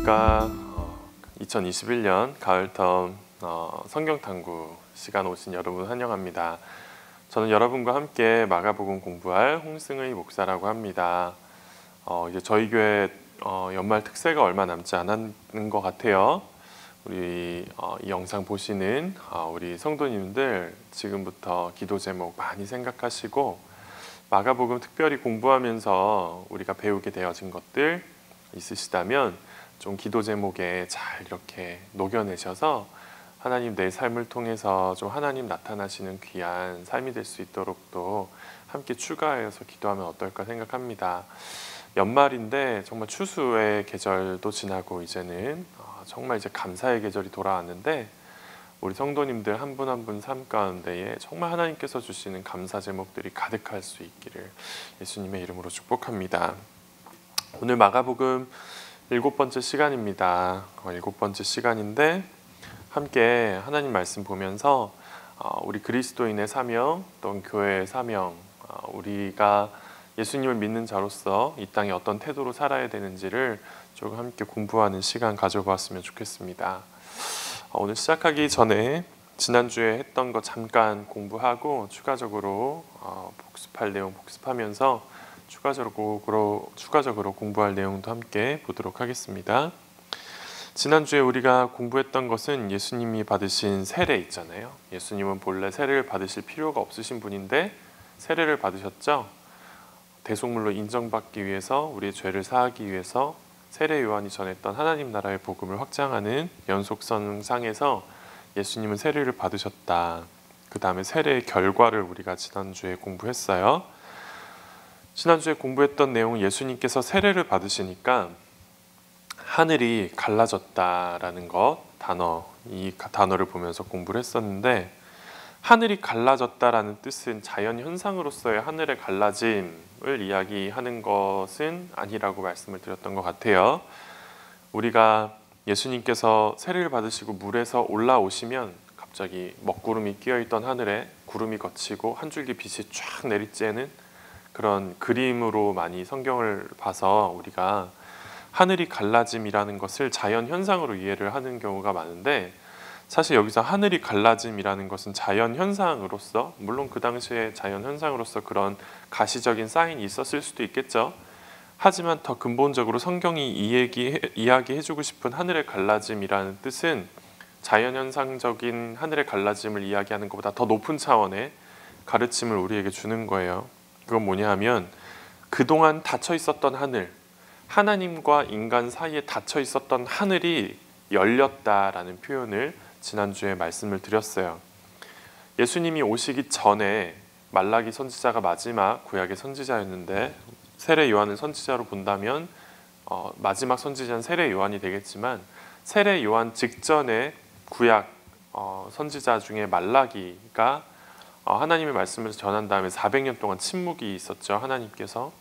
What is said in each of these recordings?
안녕하십니까. 2021년 가을텀 성경탐구 시간 오신 여러분 환영합니다. 저는 여러분과 함께 마가복음 공부할 홍승의 목사라고 합니다. 이제 저희 교회 연말 특세가 얼마 남지 않은 것 같아요. 우리 이 영상 보시는 우리 성도님들 지금부터 기도 제목 많이 생각하시고 마가복음 특별히 공부하면서 우리가 배우게 되어진 것들 있으시다면 좀 기도 제목에 잘 이렇게 녹여내셔서 하나님 내 삶을 통해서 좀 하나님 나타나시는 귀한 삶이 될 수 있도록 또 함께 추가해서 기도하면 어떨까 생각합니다. 연말인데 정말 추수의 계절도 지나고 이제는 정말 이제 감사의 계절이 돌아왔는데 우리 성도님들 한 분 한 분 삶 가운데에 정말 하나님께서 주시는 감사 제목들이 가득할 수 있기를 예수님의 이름으로 축복합니다. 오늘 마가복음 7번째 시간입니다. 7번째 시간인데 함께 하나님 말씀 보면서 우리 그리스도인의 사명, 또 교회의 사명, 우리가 예수님을 믿는 자로서 이 땅에 어떤 태도로 살아야 되는지를 조금 함께 공부하는 시간 가져보았으면 좋겠습니다. 오늘 시작하기 전에 지난주에 했던 거 잠깐 공부하고 추가적으로 복습할 내용 복습하면서 추가적으로 공부할 내용도 함께 보도록 하겠습니다. 지난주에 우리가 공부했던 것은 예수님이 받으신 세례 있잖아요. 예수님은 본래 세례를 받으실 필요가 없으신 분인데 세례를 받으셨죠. 대속물로 인정받기 위해서 우리의 죄를 사하기 위해서 세례 요한이 전했던 하나님 나라의 복음을 확장하는 연속선상에서 예수님은 세례를 받으셨다. 그 다음에 세례의 결과를 우리가 지난주에 공부했어요. 지난주에 공부했던 내용은 예수님께서 세례를 받으시니까 하늘이 갈라졌다라는 이 단어를 보면서 공부를 했었는데 하늘이 갈라졌다라는 뜻은 자연 현상으로서의 하늘의 갈라짐을 이야기하는 것은 아니라고 말씀을 드렸던 것 같아요. 우리가 예수님께서 세례를 받으시고 물에서 올라오시면 갑자기 먹구름이 끼어있던 하늘에 구름이 걷히고 한 줄기 빛이 쫙 내리쬐는 그런 그림으로 많이 성경을 봐서 우리가 하늘이 갈라짐이라는 것을 자연 현상으로 이해를 하는 경우가 많은데 사실 여기서 하늘이 갈라짐이라는 것은 자연 현상으로서 물론 그 당시에 자연 현상으로서 그런 가시적인 사인이 있었을 수도 있겠죠. 하지만 더 근본적으로 성경이 이야기해주고 싶은 하늘의 갈라짐이라는 뜻은 자연 현상적인 하늘의 갈라짐을 이야기하는 것보다 더 높은 차원의 가르침을 우리에게 주는 거예요. 그건 뭐냐 하면 그동안 닫혀 있었던 하늘, 하나님과 인간 사이에 닫혀 있었던 하늘이 열렸다라는 표현을 지난주에 말씀을 드렸어요. 예수님이 오시기 전에 말라기 선지자가 마지막 구약의 선지자였는데 세례 요한을 선지자로 본다면 마지막 선지자는 세례 요한이 되겠지만 세례 요한 직전에 구약 선지자 중에 말라기가 하나님의 말씀을 전한 다음에 400년 동안 침묵이 있었죠. 하나님께서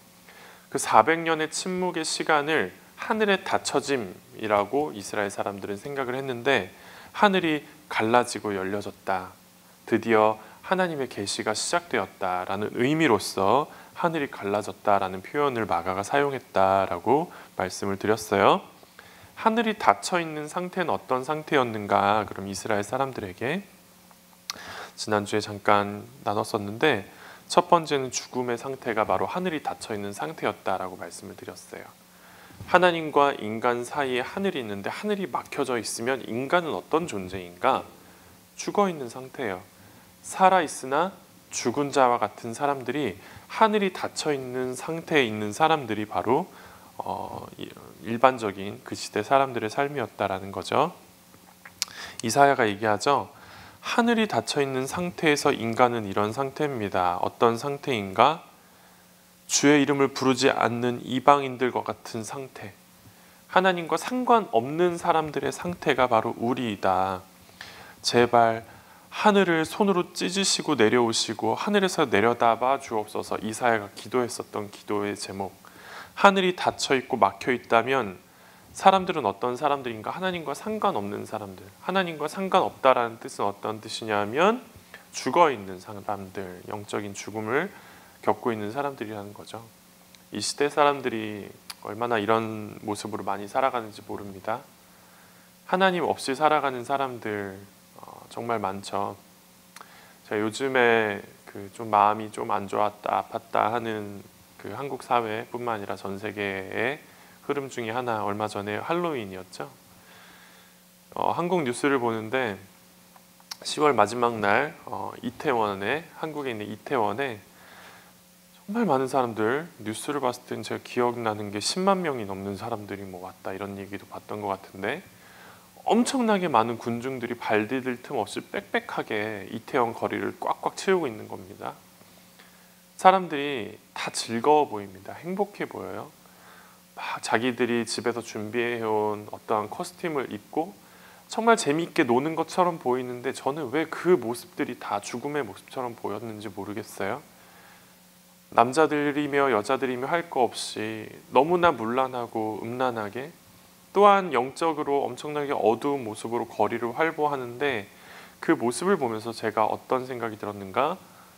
그 400년의 침묵의 시간을 하늘의 닫혀짐이라고 이스라엘 사람들은 생각을 했는데 하늘이 갈라지고 열려졌다. 드디어 하나님의 계시가 시작되었다라는 의미로서 하늘이 갈라졌다라는 표현을 마가가 사용했다라고 말씀을 드렸어요. 하늘이 닫혀 있는 상태는 어떤 상태였는가? 그럼 이스라엘 사람들에게 지난주에 잠깐 나눴었는데 첫 번째는 죽음의 상태가 바로 하늘이 닫혀 있는 상태였다라고 말씀을 드렸어요. 하나님과 인간 사이에 하늘이 있는데 하늘이 막혀져 있으면 인간은 어떤 존재인가? 죽어 있는 상태예요. 살아 있으나 죽은 자와 같은 사람들이 하늘이 닫혀 있는 상태에 있는 사람들이 바로 일반적인 그 시대 사람들의 삶이었다라는 거죠. 이사야가 얘기하죠. 하늘이 닫혀 있는 상태에서 인간은 이런 상태입니다. 어떤 상태인가? 주의 이름을 부르지 않는 이방인들과 같은 상태. 하나님과 상관없는 사람들의 상태가 바로 우리이다. 제발 하늘을 손으로 찢으시고 내려오시고 하늘에서 내려다봐 주옵소서. 이사야가 기도했었던 기도의 제목. 하늘이 닫혀 있고 막혀 있다면 사람들은 어떤 사람들인가? 하나님과 상관없는 사람들. 하나님과 상관없다라는 뜻은 어떤 뜻이냐면 죽어있는 사람들, 영적인 죽음을 겪고 있는 사람들이라는 거죠. 이 시대 사람들이 얼마나 이런 모습으로 많이 살아가는지 모릅니다. 하나님 없이 살아가는 사람들 정말 많죠. 제가 요즘에 좀 마음이 좀 안 좋았다, 아팠다 하는 한국 사회뿐만 아니라 전 세계의 흐름 중에 하나, 얼마 전에 할로윈이었죠. 한국 뉴스를 보는데 10월 마지막 날 이태원에, 한국에 있는 이태원에 정말 많은 사람들, 뉴스를 봤을 땐 제가 기억나는 게 10만 명이 넘는 사람들이 왔다 이런 얘기도 봤던 것 같은데, 엄청나게 많은 군중들이 발 디딜 틈 없이 빽빽하게 이태원 거리를 꽉꽉 채우고 있는 겁니다. 사람들이 다 즐거워 보입니다. 행복해 보여요. 막 자기들이 집에서 준비해온 어떠한 코스튬을 입고 정말 재미있게 노는 것처럼 보이는데, 저는 왜 그 모습들이 다 죽음의 모습처럼 보였는지 모르겠어요. 남자들이며 여자들이며 할 거 없이 너무나 문란하고 음란하게, 또한 영적으로 엄청나게 어두운 모습으로 거리를 활보하는데, 그 모습을 보면서 제가 어떤 생각이 들었는가,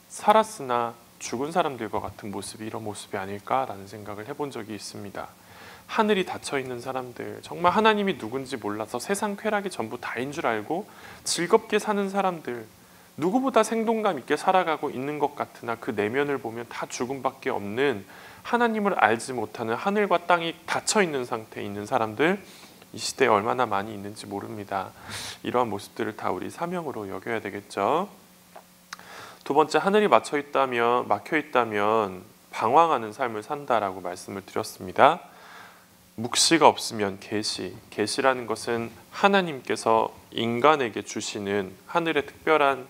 살았으나 죽은 사람들과 같은 모습이 이런 모습이 아닐까라는 생각을 해본 적이 있습니다. 하늘이 닫혀있는 사람들, 정말 하나님이 누군지 몰라서 세상 쾌락이 전부 다인 줄 알고 즐겁게 사는 사람들, 누구보다 생동감 있게 살아가고 있는 것 같으나 그 내면을 보면 다 죽음밖에 없는, 하나님을 알지 못하는, 하늘과 땅이 닫혀있는 상태에 있는 사람들, 이 시대에 얼마나 많이 있는지 모릅니다. 이러한 모습들을 다 우리 사명으로 여겨야 되겠죠. 두 번째, 하늘이 막혀있다면 방황하는 삶을 산다라고 말씀을 드렸습니다. 묵시가 없으면 계시라는 것은 하나님께서 인간에게 주시는 하늘의 특별한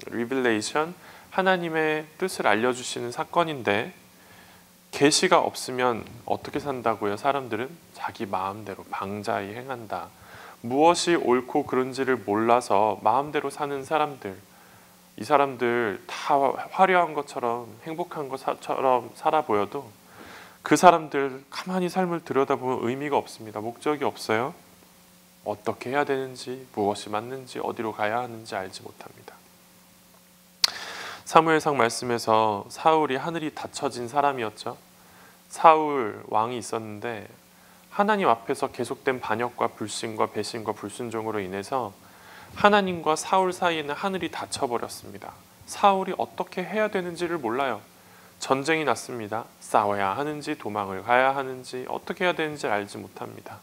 리빌레이션, 하나님의 뜻을 알려주시는 사건인데, 계시가 없으면 어떻게 산다고요? 사람들은 자기 마음대로 방자히 행한다. 무엇이 옳고 그른지를 몰라서 마음대로 사는 사람들, 이 사람들 다 화려한 것처럼 행복한 것처럼 살아 보여도 그 사람들 가만히 삶을 들여다보면 의미가 없습니다. 목적이 없어요. 어떻게 해야 되는지, 무엇이 맞는지, 어디로 가야 하는지 알지 못합니다. 사무엘상 말씀에서 사울이 하늘이 닫혀진 사람이었죠. 사울 왕이 있었는데 하나님 앞에서 계속된 반역과 불신과 배신과 불순종으로 인해서 하나님과 사울 사이에는 하늘이 닫혀버렸습니다. 사울이 어떻게 해야 되는지를 몰라요. 전쟁이 났습니다. 싸워야 하는지 도망을 가야 하는지 어떻게 해야 되는지 알지 못합니다.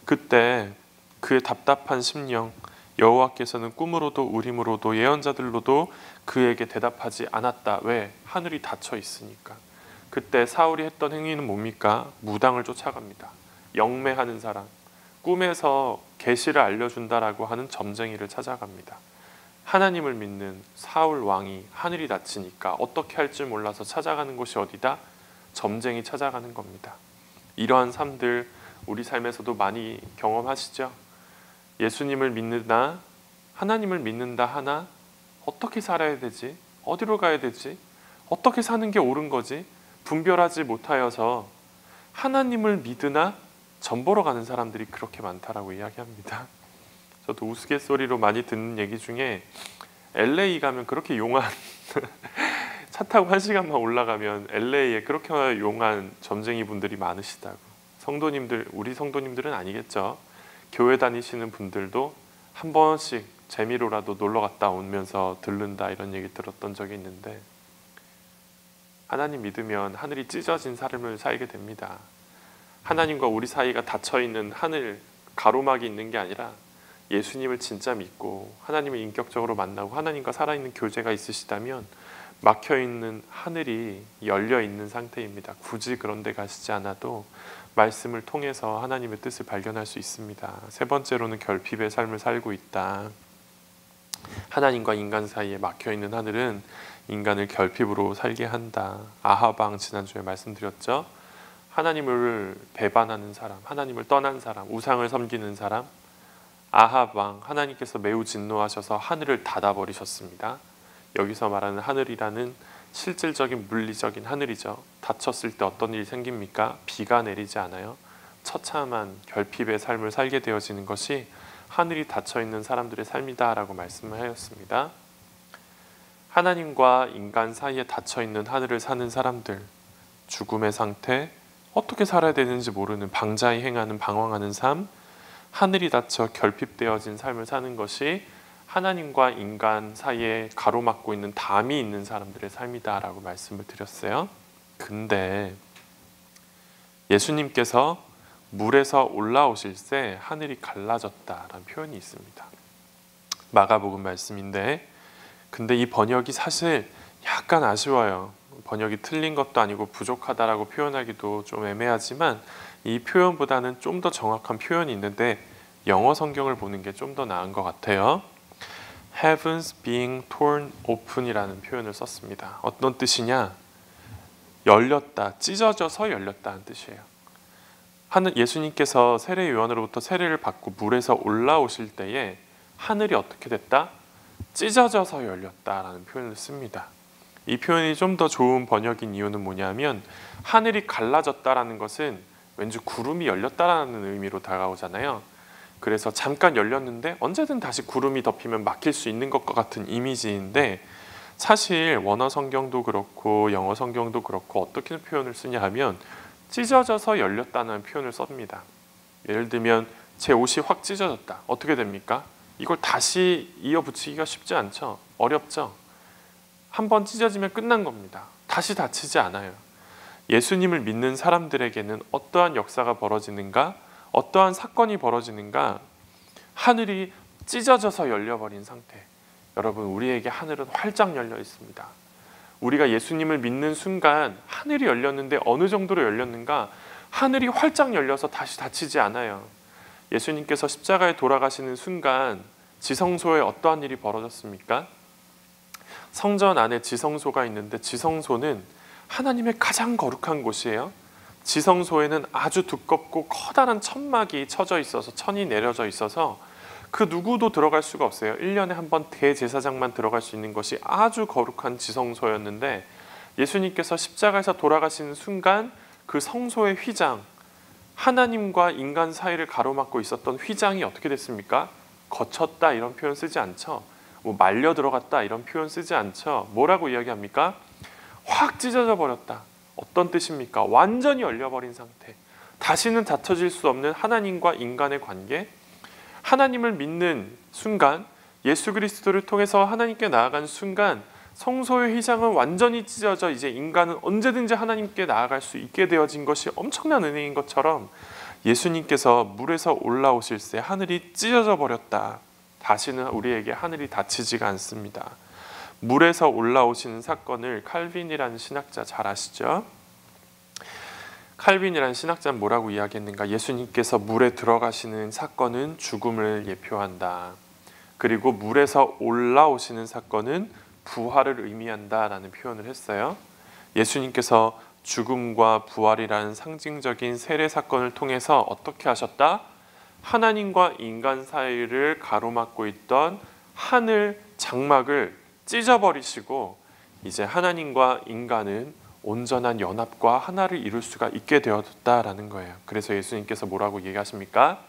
그때 그의 답답한 심령, 여호와께서는 꿈으로도 우림으로도 예언자들로도 그에게 대답하지 않았다. 왜? 하늘이 닫혀 있으니까. 그때 사울이 했던 행위는 뭡니까? 무당을 쫓아갑니다. 영매하는 사람, 꿈에서 계시를 알려준다라고 하는 점쟁이를 찾아갑니다. 하나님을 믿는 사울 왕이 하늘이 닫히니까 어떻게 할지 몰라서 찾아가는 곳이 어디다? 점쟁이 찾아가는 겁니다. 이러한 삶들 우리 삶에서도 많이 경험하시죠? 예수님을 믿는다, 하나님을 믿는다 하나 어떻게 살아야 되지? 어디로 가야 되지? 어떻게 사는 게 옳은 거지? 분별하지 못하여서 하나님을 믿으나 점 보러 가는 사람들이 그렇게 많다라고 이야기합니다. 저도 우스갯소리로 많이 듣는 얘기 중에 LA 가면 그렇게 용한 차 타고 1시간만 올라가면 LA에 그렇게 용한 점쟁이 분들이 많으시다고. 성도님들, 우리 성도님들은 아니겠죠. 교회 다니시는 분들도 한 번씩 재미로라도 놀러 갔다 오면서 들른다 이런 얘기 들었던 적이 있는데, 하나님 믿으면 하늘이 찢어진 삶을 살게 됩니다. 하나님과 우리 사이가 닫혀있는 하늘, 가로막이 있는 게 아니라 예수님을 진짜 믿고 하나님을 인격적으로 만나고 하나님과 살아있는 교제가 있으시다면 막혀있는 하늘이 열려있는 상태입니다. 굳이 그런 데 가시지 않아도 말씀을 통해서 하나님의 뜻을 발견할 수 있습니다. 세 번째로는 결핍의 삶을 살고 있다. 하나님과 인간 사이에 막혀있는 하늘은 인간을 결핍으로 살게 한다. 아합 왕 지난주에 말씀드렸죠. 하나님을 배반하는 사람, 하나님을 떠난 사람, 우상을 섬기는 사람, 아합 왕, 하나님께서 매우 진노하셔서 하늘을 닫아버리셨습니다. 여기서 말하는 하늘이라는 실질적인 물리적인 하늘이죠. 닫혔을 때 어떤 일이 생깁니까? 비가 내리지 않아요. 처참한 결핍의 삶을 살게 되어지는 것이 하늘이 닫혀있는 사람들의 삶이다라고 말씀을 하였습니다. 하나님과 인간 사이에 닫혀있는 하늘을 사는 사람들, 죽음의 상태, 어떻게 살아야 되는지 모르는 방자히 행하는 방황하는 삶, 하늘이 닫혀 결핍되어진 삶을 사는 것이 하나님과 인간 사이에 가로막고 있는 담이 있는 사람들의 삶이다라고 말씀을 드렸어요. 근데 예수님께서 물에서 올라오실 때 하늘이 갈라졌다라는 표현이 있습니다. 마가복음 말씀인데, 근데 이 번역이 사실 약간 아쉬워요. 번역이 틀린 것도 아니고 부족하다라고 표현하기도 좀 애매하지만 이 표현보다는 좀 더 정확한 표현이 있는데 영어 성경을 보는 게 좀 더 나은 것 같아요. Heavens being torn open이라는 표현을 썼습니다. 어떤 뜻이냐? 열렸다, 찢어져서 열렸다는 뜻이에요. 예수님께서 세례 요한으로부터 세례를 받고 물에서 올라오실 때에 하늘이 어떻게 됐다? 찢어져서 열렸다라는 표현을 씁니다. 이 표현이 좀 더 좋은 번역인 이유는 뭐냐면 하늘이 갈라졌다라는 것은 왠지 구름이 열렸다라는 의미로 다가오잖아요. 그래서 잠깐 열렸는데 언제든 다시 구름이 덮이면 막힐 수 있는 것과 같은 이미지인데, 사실 원어 성경도 그렇고 영어 성경도 그렇고 어떻게 표현을 쓰냐 하면 찢어져서 열렸다는 표현을 씁니다. 예를 들면 제 옷이 확 찢어졌다. 어떻게 됩니까? 이걸 다시 이어붙이기가 쉽지 않죠. 어렵죠. 한번 찢어지면 끝난 겁니다. 다시 다치지 않아요. 예수님을 믿는 사람들에게는 어떠한 역사가 벌어지는가? 어떠한 사건이 벌어지는가? 하늘이 찢어져서 열려버린 상태. 여러분, 우리에게 하늘은 활짝 열려 있습니다. 우리가 예수님을 믿는 순간 하늘이 열렸는데 어느 정도로 열렸는가? 하늘이 활짝 열려서 다시 닫히지 않아요. 예수님께서 십자가에 돌아가시는 순간 지성소에 어떠한 일이 벌어졌습니까? 성전 안에 지성소가 있는데 지성소는 하나님의 가장 거룩한 곳이에요. 지성소에는 아주 두껍고 커다란 천막이 쳐져 있어서, 천이 내려져 있어서 그 누구도 들어갈 수가 없어요. 1년에 한 번 대제사장만 들어갈 수 있는 것이 아주 거룩한 지성소였는데, 예수님께서 십자가에서 돌아가시는 순간 그 성소의 휘장, 하나님과 인간 사이를 가로막고 있었던 휘장이 어떻게 됐습니까? 거쳤다 이런 표현 쓰지 않죠. 뭐 말려 들어갔다 이런 표현 쓰지 않죠. 뭐라고 이야기합니까? 확 찢어져 버렸다. 어떤 뜻입니까? 완전히 열려버린 상태. 다시는 닫혀질 수 없는 하나님과 인간의 관계. 하나님을 믿는 순간, 예수 그리스도를 통해서 하나님께 나아간 순간 성소의 휘장은 완전히 찢어져 이제 인간은 언제든지 하나님께 나아갈 수 있게 되어진 것이 엄청난 은혜인 것처럼, 예수님께서 물에서 올라오실 때 하늘이 찢어져 버렸다. 다시는 우리에게 하늘이 닫히지가 않습니다. 물에서 올라오시는 사건을 칼빈이라는 신학자 잘 아시죠? 칼빈이라는 신학자는 뭐라고 이야기했는가? 예수님께서 물에 들어가시는 사건은 죽음을 예표한다. 그리고 물에서 올라오시는 사건은 부활을 의미한다라는 표현을 했어요. 예수님께서 죽음과 부활이라는 상징적인 세례 사건을 통해서 어떻게 하셨다? 하나님과 인간 사이를 가로막고 있던 하늘 장막을 찢어버리시고 이제 하나님과 인간은 온전한 연합과 하나를 이룰 수가 있게 되었다라는 거예요. 그래서 예수님께서 뭐라고 얘기하십니까?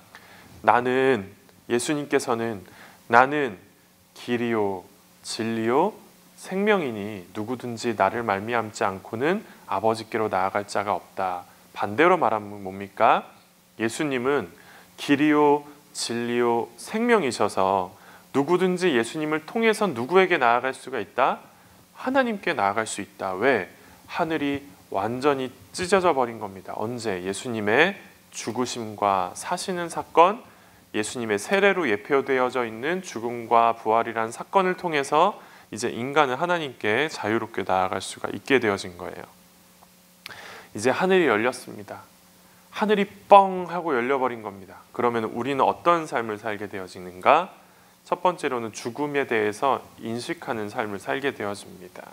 예수님께서는 나는 길이요 진리요 생명이니 누구든지 나를 말미암지 않고는 아버지께로 나아갈 자가 없다. 반대로 말하면 뭡니까? 예수님은 길이요 진리요 생명이셔서 누구든지 예수님을 통해서 누구에게 나아갈 수가 있다? 하나님께 나아갈 수 있다. 왜? 하늘이 완전히 찢어져 버린 겁니다. 언제? 예수님의 죽으심과 사시는 사건, 예수님의 세례로 예표되어져 있는 죽음과 부활이라는 사건을 통해서 이제 인간은 하나님께 자유롭게 나아갈 수가 있게 되어진 거예요. 이제 하늘이 열렸습니다. 하늘이 뻥 하고 열려버린 겁니다. 그러면 우리는 어떤 삶을 살게 되어지는가? 첫 번째로는 죽음에 대해서 인식하는 삶을 살게 되어집니다.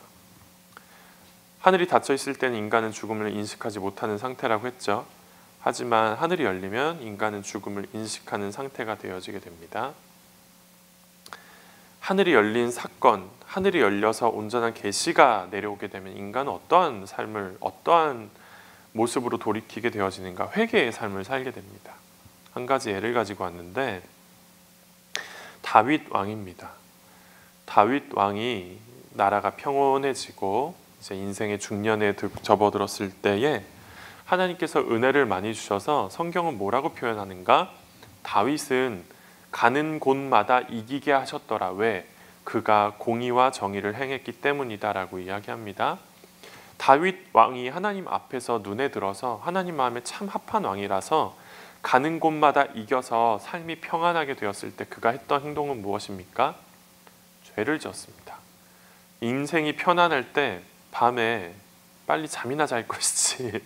하늘이 닫혀 있을 때는 인간은 죽음을 인식하지 못하는 상태라고 했죠. 하지만 하늘이 열리면 인간은 죽음을 인식하는 상태가 되어지게 됩니다. 하늘이 열린 사건, 하늘이 열려서 온전한 계시가 내려오게 되면 인간은 어떠한 삶을, 어떠한 모습으로 돌이키게 되어지는가? 회개의 삶을 살게 됩니다. 한 가지 예를 가지고 왔는데 다윗 왕입니다. 다윗 왕이 나라가 평온해지고 이제 인생의 중년에 접어들었을 때에 하나님께서 은혜를 많이 주셔서 성경은 뭐라고 표현하는가? 다윗은 가는 곳마다 이기게 하셨더라. 왜? 그가 공의와 정의를 행했기 때문이다라고 이야기합니다. 다윗 왕이 하나님 앞에서 눈에 들어서 하나님 마음에 참 합한 왕이라서 가는 곳마다 이겨서 삶이 평안하게 되었을 때 그가 했던 행동은 무엇입니까? 죄를 지었습니다. 인생이 편안할 때 밤에 빨리 잠이나 잘 것이지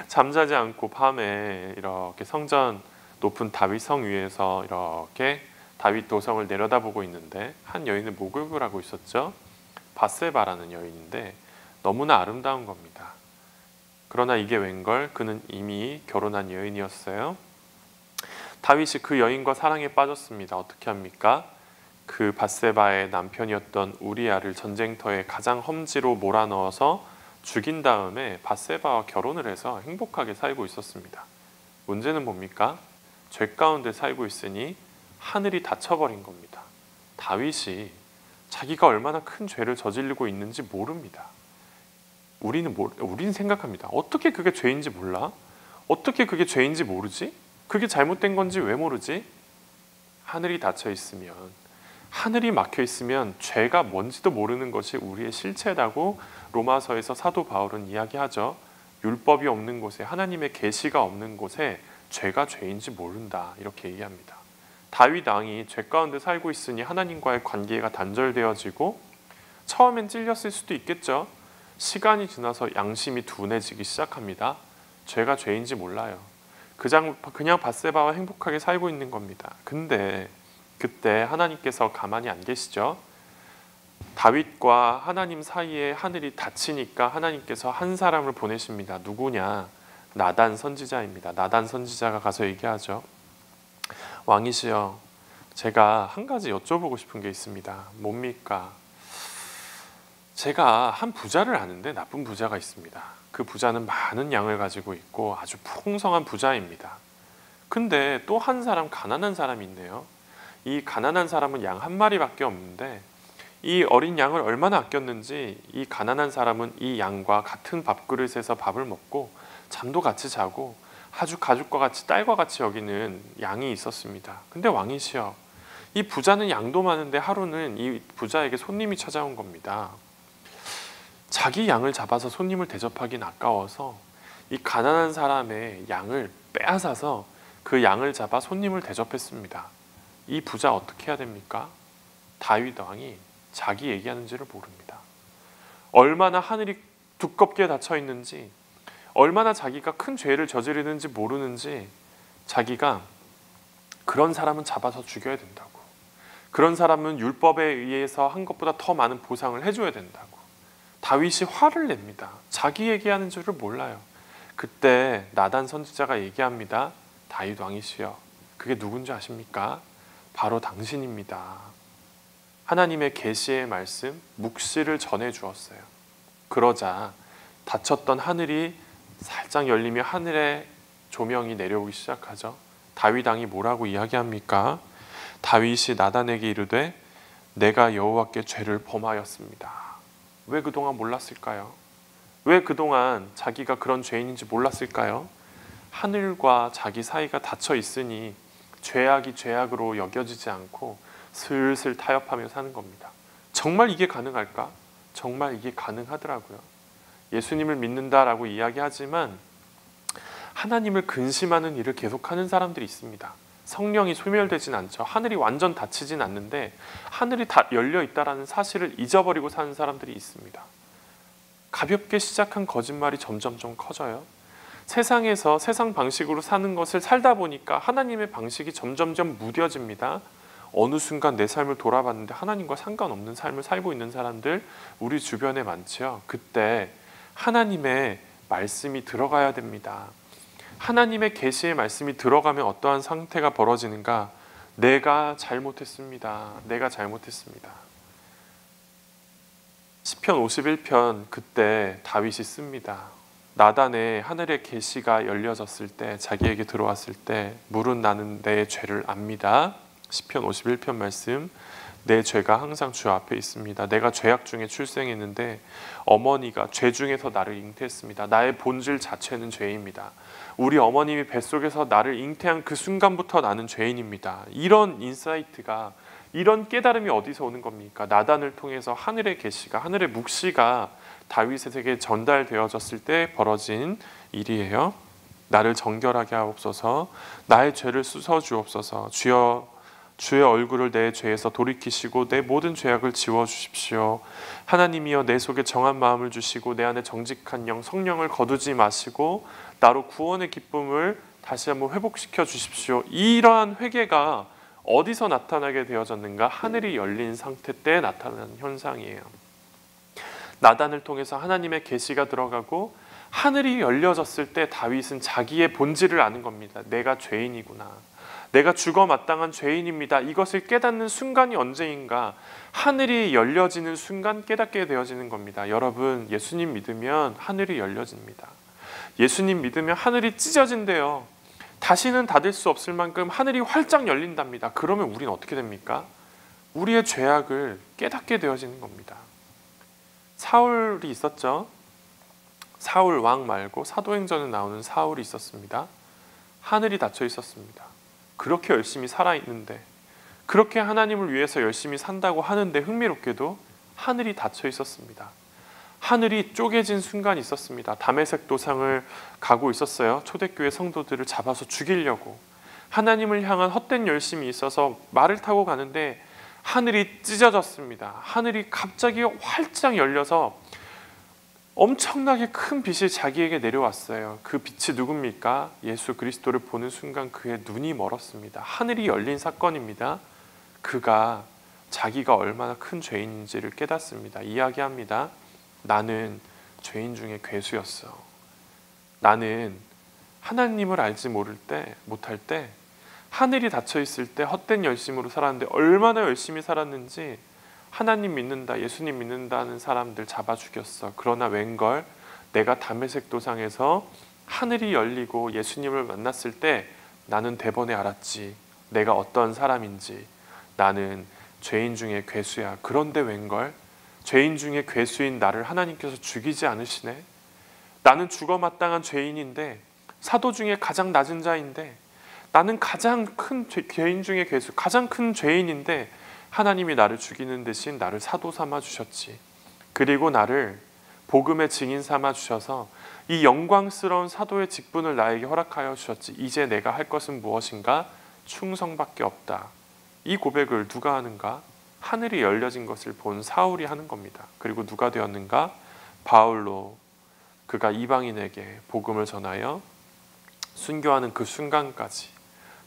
잠자지 않고 밤에 이렇게 성전 높은 다윗 성 위에서 이렇게 다윗 도성을 내려다보고 있는데 한 여인은 목욕을 하고 있었죠. 밧세바라는 여인인데 너무나 아름다운 겁니다. 그러나 이게 웬걸? 그는 이미 결혼한 여인이었어요. 다윗이 그 여인과 사랑에 빠졌습니다. 어떻게 합니까? 그 밧세바의 남편이었던 우리아를 전쟁터에 가장 험지로 몰아넣어서 죽인 다음에 밧세바와 결혼을 해서 행복하게 살고 있었습니다. 문제는 뭡니까? 죄 가운데 살고 있으니 하늘이 닫혀버린 겁니다. 다윗이 자기가 얼마나 큰 죄를 저지르고 있는지 모릅니다. 우리는 생각합니다. 어떻게 그게 죄인지 몰라? 어떻게 그게 죄인지 모르지? 그게 잘못된 건지 왜 모르지? 하늘이 닫혀 있으면, 하늘이 막혀 있으면 죄가 뭔지도 모르는 것이 우리의 실체라고 로마서에서 사도 바울은 이야기하죠. 율법이 없는 곳에, 하나님의 계시가 없는 곳에 죄가 죄인지 모른다, 이렇게 얘기합니다. 다윗 왕이 죄 가운데 살고 있으니 하나님과의 관계가 단절되어지고 처음엔 찔렸을 수도 있겠죠. 시간이 지나서 양심이 둔해지기 시작합니다. 죄가 죄인지 몰라요. 그냥 밧세바와 행복하게 살고 있는 겁니다. 근데 그때 하나님께서 가만히 안 계시죠. 다윗과 하나님 사이에 하늘이 닫히니까 하나님께서 한 사람을 보내십니다. 누구냐? 나단 선지자입니다. 나단 선지자가 가서 얘기하죠. 왕이시여, 제가 한 가지 여쭤보고 싶은 게 있습니다. 뭡니까? 제가 한 부자를 아는데 나쁜 부자가 있습니다. 그 부자는 많은 양을 가지고 있고 아주 풍성한 부자입니다. 근데 또 한 사람, 가난한 사람이 있네요. 이 가난한 사람은 양 한 마리밖에 없는데 이 어린 양을 얼마나 아꼈는지 이 가난한 사람은 이 양과 같은 밥그릇에서 밥을 먹고 잠도 같이 자고 아주 가족과 같이, 딸과 같이 여기는 양이 있었습니다. 근데 왕이시여, 이 부자는 양도 많은데 하루는 이 부자에게 손님이 찾아온 겁니다. 자기 양을 잡아서 손님을 대접하긴 아까워서 이 가난한 사람의 양을 빼앗아서 그 양을 잡아 손님을 대접했습니다. 이 부자 어떻게 해야 됩니까? 다윗 왕이 자기 얘기하는지를 모릅니다. 얼마나 하늘이 두껍게 닫혀 있는지, 얼마나 자기가 큰 죄를 저지르는지 모르는지, 자기가 그런 사람은 잡아서 죽여야 된다고, 그런 사람은 율법에 의해서 한 것보다 더 많은 보상을 해줘야 된다고 다윗이 화를 냅니다. 자기 얘기하는 줄을 몰라요. 그때 나단 선지자가 얘기합니다. 다윗 왕이시여, 그게 누군지 아십니까? 바로 당신입니다. 하나님의 계시의 말씀, 묵시를 전해 주었어요. 그러자 닫혔던 하늘이 살짝 열리며 하늘에 조명이 내려오기 시작하죠. 다윗 왕이 뭐라고 이야기합니까? 다윗이 나단에게 이르되 내가 여호와께 죄를 범하였습니다. 왜 그동안 몰랐을까요? 왜 그동안 자기가 그런 죄인인지 몰랐을까요? 하늘과 자기 사이가 닫혀 있으니 죄악이 죄악으로 여겨지지 않고 슬슬 타협하며 사는 겁니다. 정말 이게 가능할까? 정말 이게 가능하더라고요. 예수님을 믿는다라고 이야기하지만 하나님을 근심하는 일을 계속하는 사람들이 있습니다. 성령이 소멸되진 않죠. 하늘이 완전 닫히진 않는데 하늘이 다 열려 있다라는 사실을 잊어버리고 사는 사람들이 있습니다. 가볍게 시작한 거짓말이 점점점 커져요. 세상에서 세상 방식으로 사는 것을 살다 보니까 하나님의 방식이 점점점 무뎌집니다. 어느 순간 내 삶을 돌아봤는데 하나님과 상관없는 삶을 살고 있는 사람들 우리 주변에 많지요. 그때 하나님의 말씀이 들어가야 됩니다. 하나님의 계시의 말씀이 들어가면 어떠한 상태가 벌어지는가? 내가 잘못했습니다. 내가 잘못했습니다. 시편 51편 그때 다윗이 씁니다. 나단에 하늘의 계시가 열려졌을 때, 자기에게 들어왔을 때 물은 나는 내 죄를 압니다. 시편 51편 말씀, 내 죄가 항상 주 앞에 있습니다. 내가 죄악 중에 출생했는데 어머니가 죄 중에서 나를 잉태했습니다. 나의 본질 자체는 죄입니다. 우리 어머님이 뱃속에서 나를 잉태한 그 순간부터 나는 죄인입니다. 이런 인사이트가, 이런 깨달음이 어디서 오는 겁니까? 나단을 통해서 하늘의 계시가, 하늘의 묵시가 다윗에게 전달되어졌을 때 벌어진 일이에요. 나를 정결하게 하옵소서, 나의 죄를 씻어 주옵소서. 주여, 주의 얼굴을 내 죄에서 돌이키시고 내 모든 죄악을 지워 주십시오. 하나님이여, 내 속에 정한 마음을 주시고 내 안에 정직한 영, 성령을 거두지 마시고 나로 구원의 기쁨을 다시 한번 회복시켜 주십시오. 이러한 회개가 어디서 나타나게 되어졌는가? 하늘이 열린 상태 때 나타나는 현상이에요. 나단을 통해서 하나님의 계시가 들어가고 하늘이 열려졌을 때 다윗은 자기의 본질을 아는 겁니다. 내가 죄인이구나. 내가 죽어 마땅한 죄인입니다. 이것을 깨닫는 순간이 언제인가? 하늘이 열려지는 순간 깨닫게 되어지는 겁니다. 여러분, 예수님 믿으면 하늘이 열려집니다. 예수님 믿으면 하늘이 찢어진대요. 다시는 닫을 수 없을 만큼 하늘이 활짝 열린답니다. 그러면 우리는 어떻게 됩니까? 우리의 죄악을 깨닫게 되어지는 겁니다. 사울이 있었죠. 사울 왕 말고 사도행전에 나오는 사울이 있었습니다. 하늘이 닫혀 있었습니다. 그렇게 열심히 살아있는데, 그렇게 하나님을 위해서 열심히 산다고 하는데 흥미롭게도 하늘이 닫혀 있었습니다. 하늘이 쪼개진 순간이 있었습니다. 다메섹 도상을 가고 있었어요. 초대교회 성도들을 잡아서 죽이려고. 하나님을 향한 헛된 열심이 있어서 말을 타고 가는데 하늘이 찢어졌습니다. 하늘이 갑자기 활짝 열려서 엄청나게 큰 빛이 자기에게 내려왔어요. 그 빛이 누굽니까? 예수 그리스도를 보는 순간 그의 눈이 멀었습니다. 하늘이 열린 사건입니다. 그가 자기가 얼마나 큰 죄인인지를 깨닫습니다. 이야기합니다. 나는 죄인 중에 괴수였어. 나는 하나님을 알지 못할 때 하늘이 닫혀 있을 때 헛된 열심으로 살았는데 얼마나 열심히 살았는지 하나님 믿는다, 예수님 믿는다는 사람들 잡아 죽였어. 그러나 웬걸 내가 다메섹 도상에서 하늘이 열리고 예수님을 만났을 때 나는 대번에 알았지. 내가 어떤 사람인지. 나는 죄인 중에 괴수야. 그런데 웬걸 죄인 중에 괴수인 나를 하나님께서 죽이지 않으시네. 나는 죽어 마땅한 죄인인데, 사도 중에 가장 낮은 자인데, 나는 가장 큰 죄인 중에 괴수, 가장 큰 죄인인데 하나님이 나를 죽이는 대신 나를 사도 삼아 주셨지. 그리고 나를 복음의 증인 삼아 주셔서 이 영광스러운 사도의 직분을 나에게 허락하여 주셨지. 이제 내가 할 것은 무엇인가? 충성밖에 없다. 이 고백을 누가 하는가? 하늘이 열려진 것을 본 사울이 하는 겁니다. 그리고 누가 되었는가? 바울로. 그가 이방인에게 복음을 전하여 순교하는 그 순간까지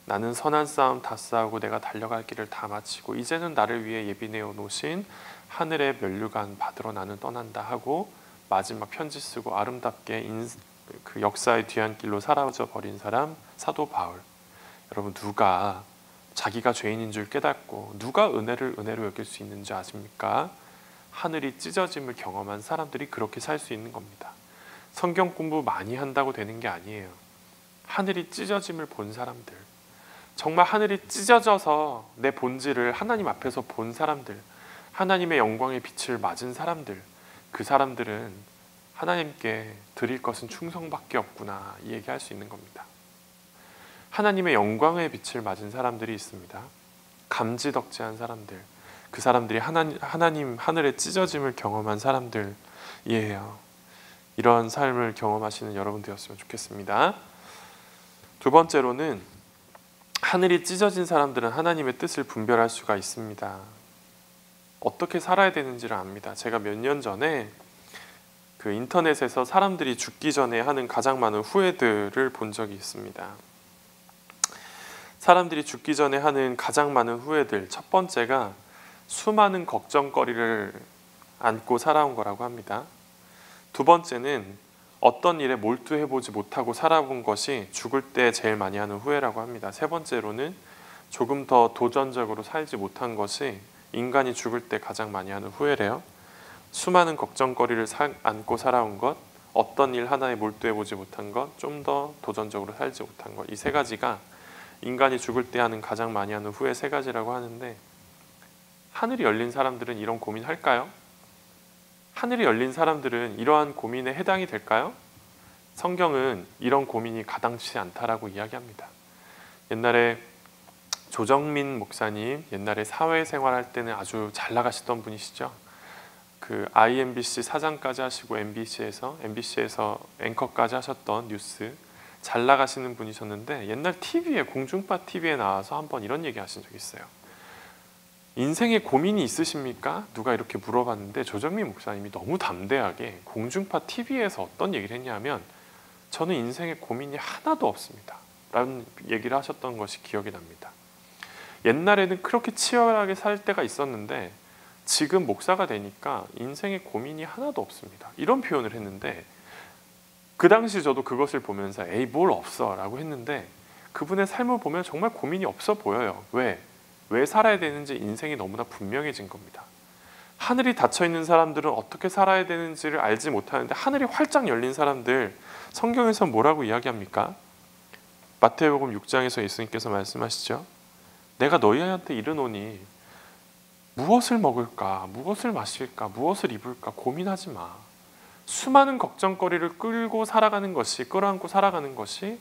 나는 선한 싸움 다 싸우고 내가 달려갈 길을 다 마치고 이제는 나를 위해 예비내어 놓으신 하늘의 면류관 받으러 나는 떠난다 하고 마지막 편지 쓰고 아름답게 그 역사의 뒤안길로 사라져 버린 사람, 사도 바울. 여러분, 누가 자기가 죄인인 줄 깨닫고 누가 은혜를 은혜로 여길 수 있는지 아십니까? 하늘이 찢어짐을 경험한 사람들이 그렇게 살 수 있는 겁니다. 성경 공부 많이 한다고 되는 게 아니에요. 하늘이 찢어짐을 본 사람들, 정말 하늘이 찢어져서 내 본질을 하나님 앞에서 본 사람들, 하나님의 영광의 빛을 맞은 사람들, 그 사람들은 하나님께 드릴 것은 충성밖에 없구나, 이 얘기할 수 있는 겁니다. 하나님의 영광의 빛을 맞은 사람들이 있습니다. 감지덕지한 사람들, 그 사람들이 하나님 하늘의 찢어짐을 경험한 사람들이에요. 이런 삶을 경험하시는 여러분 되었으면 좋겠습니다. 두 번째로는 하늘이 찢어진 사람들은 하나님의 뜻을 분별할 수가 있습니다. 어떻게 살아야 되는지를 압니다. 제가 몇 년 전에 그 인터넷에서 사람들이 죽기 전에 하는 가장 많은 후회들을 본 적이 있습니다. 사람들이 죽기 전에 하는 가장 많은 후회들, 첫 번째가 수많은 걱정거리를 안고 살아온 거라고 합니다. 두 번째는 어떤 일에 몰두해보지 못하고 살아본 것이 죽을 때 제일 많이 하는 후회라고 합니다. 세 번째로는 조금 더 도전적으로 살지 못한 것이 인간이 죽을 때 가장 많이 하는 후회래요. 수많은 걱정거리를 안고 살아온 것, 어떤 일 하나에 몰두해보지 못한 것, 좀 더 도전적으로 살지 못한 것, 이 세 가지가 인간이 죽을 때 하는 가장 많이 하는 후회 세 가지라고 하는데, 하늘이 열린 사람들은 이런 고민할까요? 하늘이 열린 사람들은 이러한 고민에 해당이 될까요? 성경은 이런 고민이 가당치 않다라고 이야기합니다. 옛날에 조정민 목사님, 옛날에 사회생활할 때는 아주 잘 나가시던 분이시죠. 그 IMBC 사장까지 하시고 MBC에서 앵커까지 하셨던 뉴스 잘 나가시는 분이셨는데, 옛날 TV에, 공중파 TV에 나와서 한번 이런 얘기 하신 적이 있어요. 인생에 고민이 있으십니까? 누가 이렇게 물어봤는데 조정민 목사님이 너무 담대하게 공중파 TV에서 어떤 얘기를 했냐면, 저는 인생에 고민이 하나도 없습니다 라는 얘기를 하셨던 것이 기억이 납니다. 옛날에는 그렇게 치열하게 살 때가 있었는데 지금 목사가 되니까 인생에 고민이 하나도 없습니다, 이런 표현을 했는데, 그 당시 저도 그것을 보면서 에이 뭘 없어 라고 했는데, 그분의 삶을 보면 정말 고민이 없어 보여요. 왜 살아야 되는지 인생이 너무나 분명해진 겁니다. 하늘이 닫혀있는 사람들은 어떻게 살아야 되는지를 알지 못하는데, 하늘이 활짝 열린 사람들, 성경에서 뭐라고 이야기합니까? 마태복음 6장에서 예수님께서 말씀하시죠. 내가 너희한테 이르노니 무엇을 먹을까, 무엇을 마실까, 무엇을 입을까 고민하지 마. 수많은 걱정거리를 끌고 살아가는 것이, 끌어안고 살아가는 것이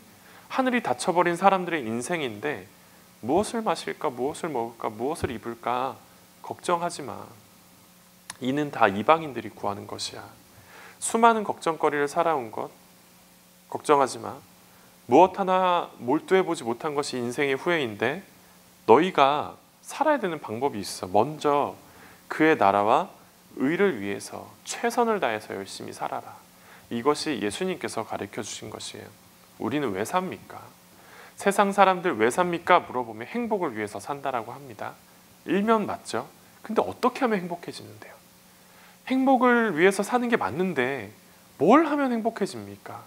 하늘이 닫혀버린 사람들의 인생인데, 무엇을 마실까, 무엇을 먹을까, 무엇을 입을까 걱정하지 마. 이는 다 이방인들이 구하는 것이야. 수많은 걱정거리를 살아온 것 걱정하지 마. 무엇 하나 몰두해보지 못한 것이 인생의 후회인데, 너희가 살아야 되는 방법이 있어. 먼저 그의 나라와 의를 위해서 최선을 다해서 열심히 살아라. 이것이 예수님께서 가르쳐 주신 것이에요. 우리는 왜 삽니까? 세상 사람들 왜 삽니까? 물어보면 행복을 위해서 산다라고 합니다. 일면 맞죠? 근데 어떻게 하면 행복해지는데요? 행복을 위해서 사는 게 맞는데 뭘 하면 행복해집니까?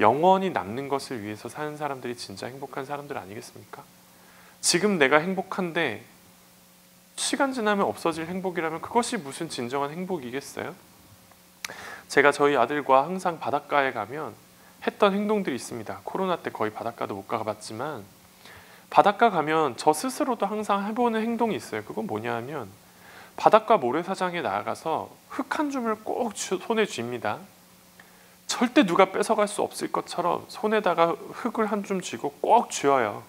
영원히 남는 것을 위해서 사는 사람들이 진짜 행복한 사람들 아니겠습니까? 지금 내가 행복한데 시간 지나면 없어질 행복이라면 그것이 무슨 진정한 행복이겠어요? 제가 저희 아들과 항상 바닷가에 가면 했던 행동들이 있습니다. 코로나 때 거의 바닷가도 못 가봤지만, 바닷가 가면 저 스스로도 항상 해보는 행동이 있어요. 그건 뭐냐 하면, 바닷가 모래사장에 나가서 흙 한 줌을 꼭 손에 쥡니다. 절대 누가 뺏어갈 수 없을 것처럼 손에다가 흙을 한 줌 쥐고 꼭 쥐어요.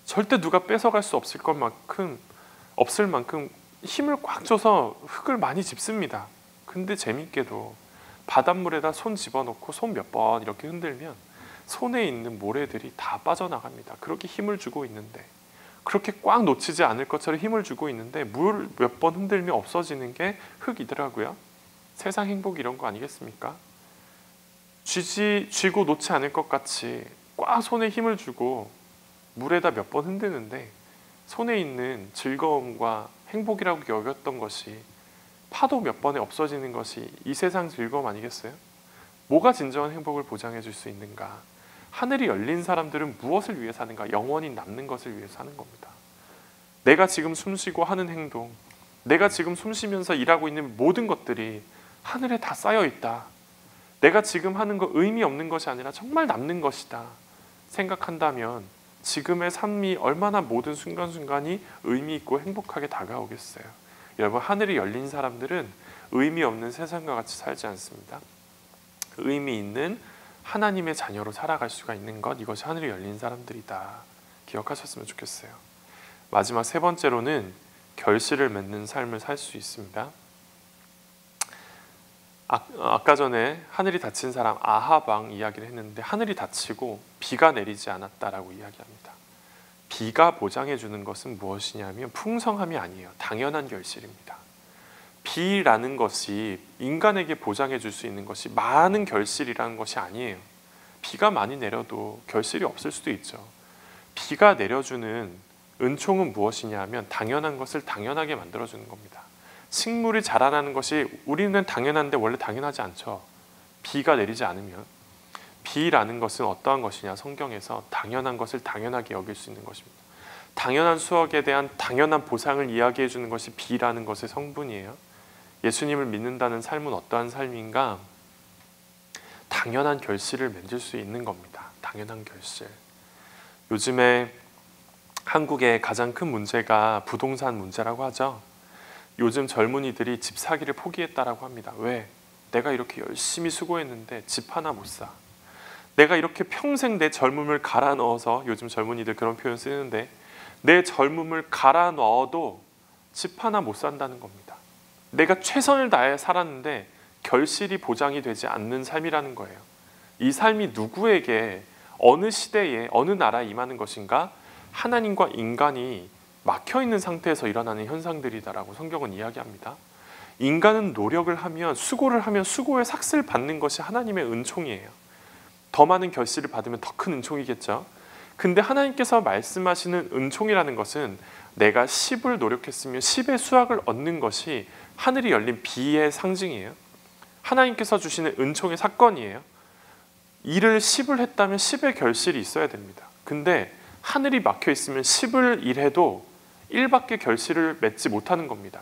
절대 누가 뺏어갈 수 없을 만큼 힘을 꽉 줘서 흙을 많이 짚습니다. 근데 재밌게도 바닷물에다 손 집어넣고 손 몇 번 이렇게 흔들면 손에 있는 모래들이 다 빠져나갑니다. 그렇게 힘을 주고 있는데, 그렇게 꽉 놓치지 않을 것처럼 힘을 주고 있는데 물 몇 번 흔들면 없어지는 게 흙이더라고요. 세상 행복 이런 거 아니겠습니까? 쥐고 놓지 않을 것 같이 꽉 손에 힘을 주고 물에다 몇 번 흔드는데, 손에 있는 즐거움과 행복이라고 여겼던 것이 파도 몇 번에 없어지는 것이 이 세상 즐거움 아니겠어요? 뭐가 진정한 행복을 보장해 줄 수 있는가? 하늘이 열린 사람들은 무엇을 위해 사는가? 영원히 남는 것을 위해 사는 겁니다. 내가 지금 숨쉬고 하는 행동, 내가 지금 숨쉬면서 일하고 있는 모든 것들이 하늘에 다 쌓여 있다. 내가 지금 하는 거 의미 없는 것이 아니라 정말 남는 것이다 생각한다면, 지금의 삶이 얼마나 모든 순간순간이 의미 있고 행복하게 다가오겠어요. 여러분, 하늘이 열린 사람들은 의미 없는 세상과 같이 살지 않습니다. 의미 있는 하나님의 자녀로 살아갈 수가 있는 것, 이것이 하늘이 열린 사람들이다. 기억하셨으면 좋겠어요. 마지막 세 번째로는 결실을 맺는 삶을 살 수 있습니다. 아까 전에 하늘이 닫힌 사람 아합 왕 이야기를 했는데, 하늘이 닫히고 비가 내리지 않았다라고 이야기합니다. 비가 보장해 주는 것은 무엇이냐면 풍성함이 아니에요. 당연한 결실입니다. 비라는 것이 인간에게 보장해 줄 수 있는 것이 많은 결실이라는 것이 아니에요. 비가 많이 내려도 결실이 없을 수도 있죠. 비가 내려주는 은총은 무엇이냐 하면 당연한 것을 당연하게 만들어주는 겁니다. 식물이 자라나는 것이 우리는 당연한데 원래 당연하지 않죠. 비가 내리지 않으면. 비라는 것은 어떠한 것이냐, 성경에서 당연한 것을 당연하게 여길 수 있는 것입니다. 당연한 수확에 대한 당연한 보상을 이야기해 주는 것이 비라는 것의 성분이에요. 예수님을 믿는다는 삶은 어떠한 삶인가? 당연한 결실을 맺을 수 있는 겁니다. 당연한 결실. 요즘에 한국의 가장 큰 문제가 부동산 문제라고 하죠. 요즘 젊은이들이 집 사기를 포기했다라고 합니다. 왜? 내가 이렇게 열심히 수고했는데 집 하나 못 사. 내가 이렇게 평생 내 젊음을 갈아 넣어서, 요즘 젊은이들 그런 표현 쓰는데, 내 젊음을 갈아 넣어도 집 하나 못 산다는 겁니다. 내가 최선을 다해 살았는데 결실이 보장이 되지 않는 삶이라는 거예요. 이 삶이 누구에게, 어느 시대에, 어느 나라에 임하는 것인가? 하나님과 인간이 막혀있는 상태에서 일어나는 현상들이다라고 성경은 이야기합니다. 인간은 노력을 하면, 수고를 하면 수고의 삭슬 받는 것이 하나님의 은총이에요. 더 많은 결실을 받으면 더 큰 은총이겠죠. 근데 하나님께서 말씀하시는 은총이라는 것은 내가 10을 노력했으면 10의 수확을 얻는 것이 하늘이 열린 비의 상징이에요. 하나님께서 주시는 은총의 사건이에요. 일을 10을 했다면 10의 결실이 있어야 됩니다. 근데 하늘이 막혀 있으면 10을 일해도 1밖에 결실을 맺지 못하는 겁니다.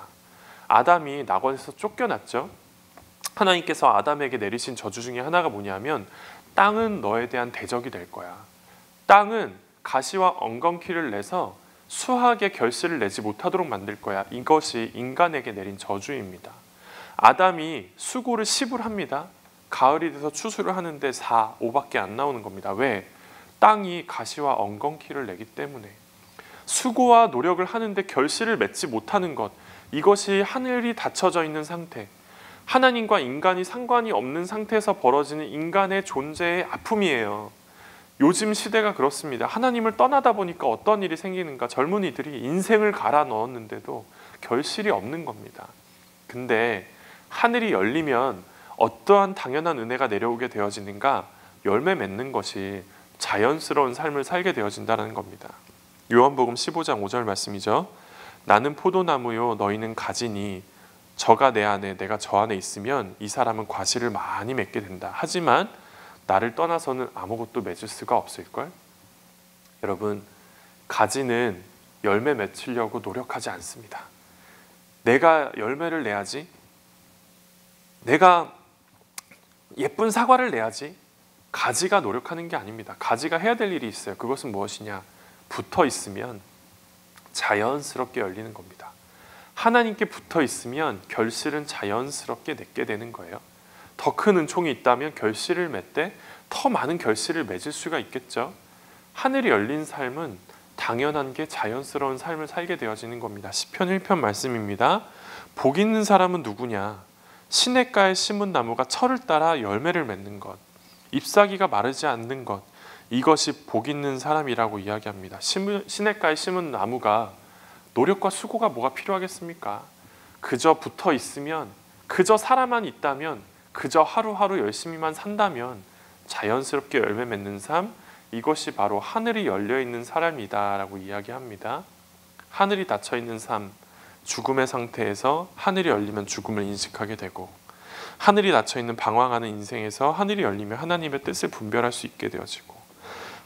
아담이 낙원에서 쫓겨났죠. 하나님께서 아담에게 내리신 저주 중에 하나가 뭐냐면, 땅은 너에 대한 대적이 될 거야. 땅은 가시와 엉겅퀴를 내서 수확의 결실을 내지 못하도록 만들 거야. 이것이 인간에게 내린 저주입니다. 아담이 수고를 10을 합니다. 가을이 돼서 추수를 하는데 4, 5밖에 안 나오는 겁니다. 왜? 땅이 가시와 엉겅퀴를 내기 때문에. 수고와 노력을 하는데 결실을 맺지 못하는 것, 이것이 하늘이 닫혀져 있는 상태, 하나님과 인간이 상관이 없는 상태에서 벌어지는 인간의 존재의 아픔이에요. 요즘 시대가 그렇습니다. 하나님을 떠나다 보니까 어떤 일이 생기는가? 젊은이들이 인생을 갈아 넣었는데도 결실이 없는 겁니다. 근데 하늘이 열리면 어떠한 당연한 은혜가 내려오게 되어지는가? 열매 맺는 것이 자연스러운 삶을 살게 되어진다는 겁니다. 요한복음 15장 5절 말씀이죠. 나는 포도나무요 너희는 가지니 저가 내 안에 내가 저 안에 있으면 이 사람은 과실을 많이 맺게 된다. 하지만 나를 떠나서는 아무것도 맺을 수가 없을걸? 여러분, 가지는 열매 맺으려고 노력하지 않습니다. 내가 열매를 내야지, 내가 예쁜 사과를 내야지, 가지가 노력하는 게 아닙니다. 가지가 해야 될 일이 있어요. 그것은 무엇이냐? 붙어 있으면 자연스럽게 열리는 겁니다. 하나님께 붙어 있으면 결실은 자연스럽게 맺게 되는 거예요. 더 큰 은총이 있다면 결실을 맺되 더 많은 결실을 맺을 수가 있겠죠. 하늘이 열린 삶은 당연한 게 자연스러운 삶을 살게 되어지는 겁니다. 시편 1편 말씀입니다. 복 있는 사람은 누구냐? 시냇가에 심은 나무가 철을 따라 열매를 맺는 것, 잎사귀가 마르지 않는 것, 이것이 복 있는 사람이라고 이야기합니다. 시냇가에 심은 나무가 노력과 수고가 뭐가 필요하겠습니까? 그저 붙어 있으면, 그저 살아만 있다면, 그저 하루하루 열심히만 산다면 자연스럽게 열매 맺는 삶, 이것이 바로 하늘이 열려있는 사람이다라고 이야기합니다. 하늘이 닫혀있는 삶, 죽음의 상태에서 하늘이 열리면 죽음을 인식하게 되고, 하늘이 닫혀있는 방황하는 인생에서 하늘이 열리면 하나님의 뜻을 분별할 수 있게 되어지고,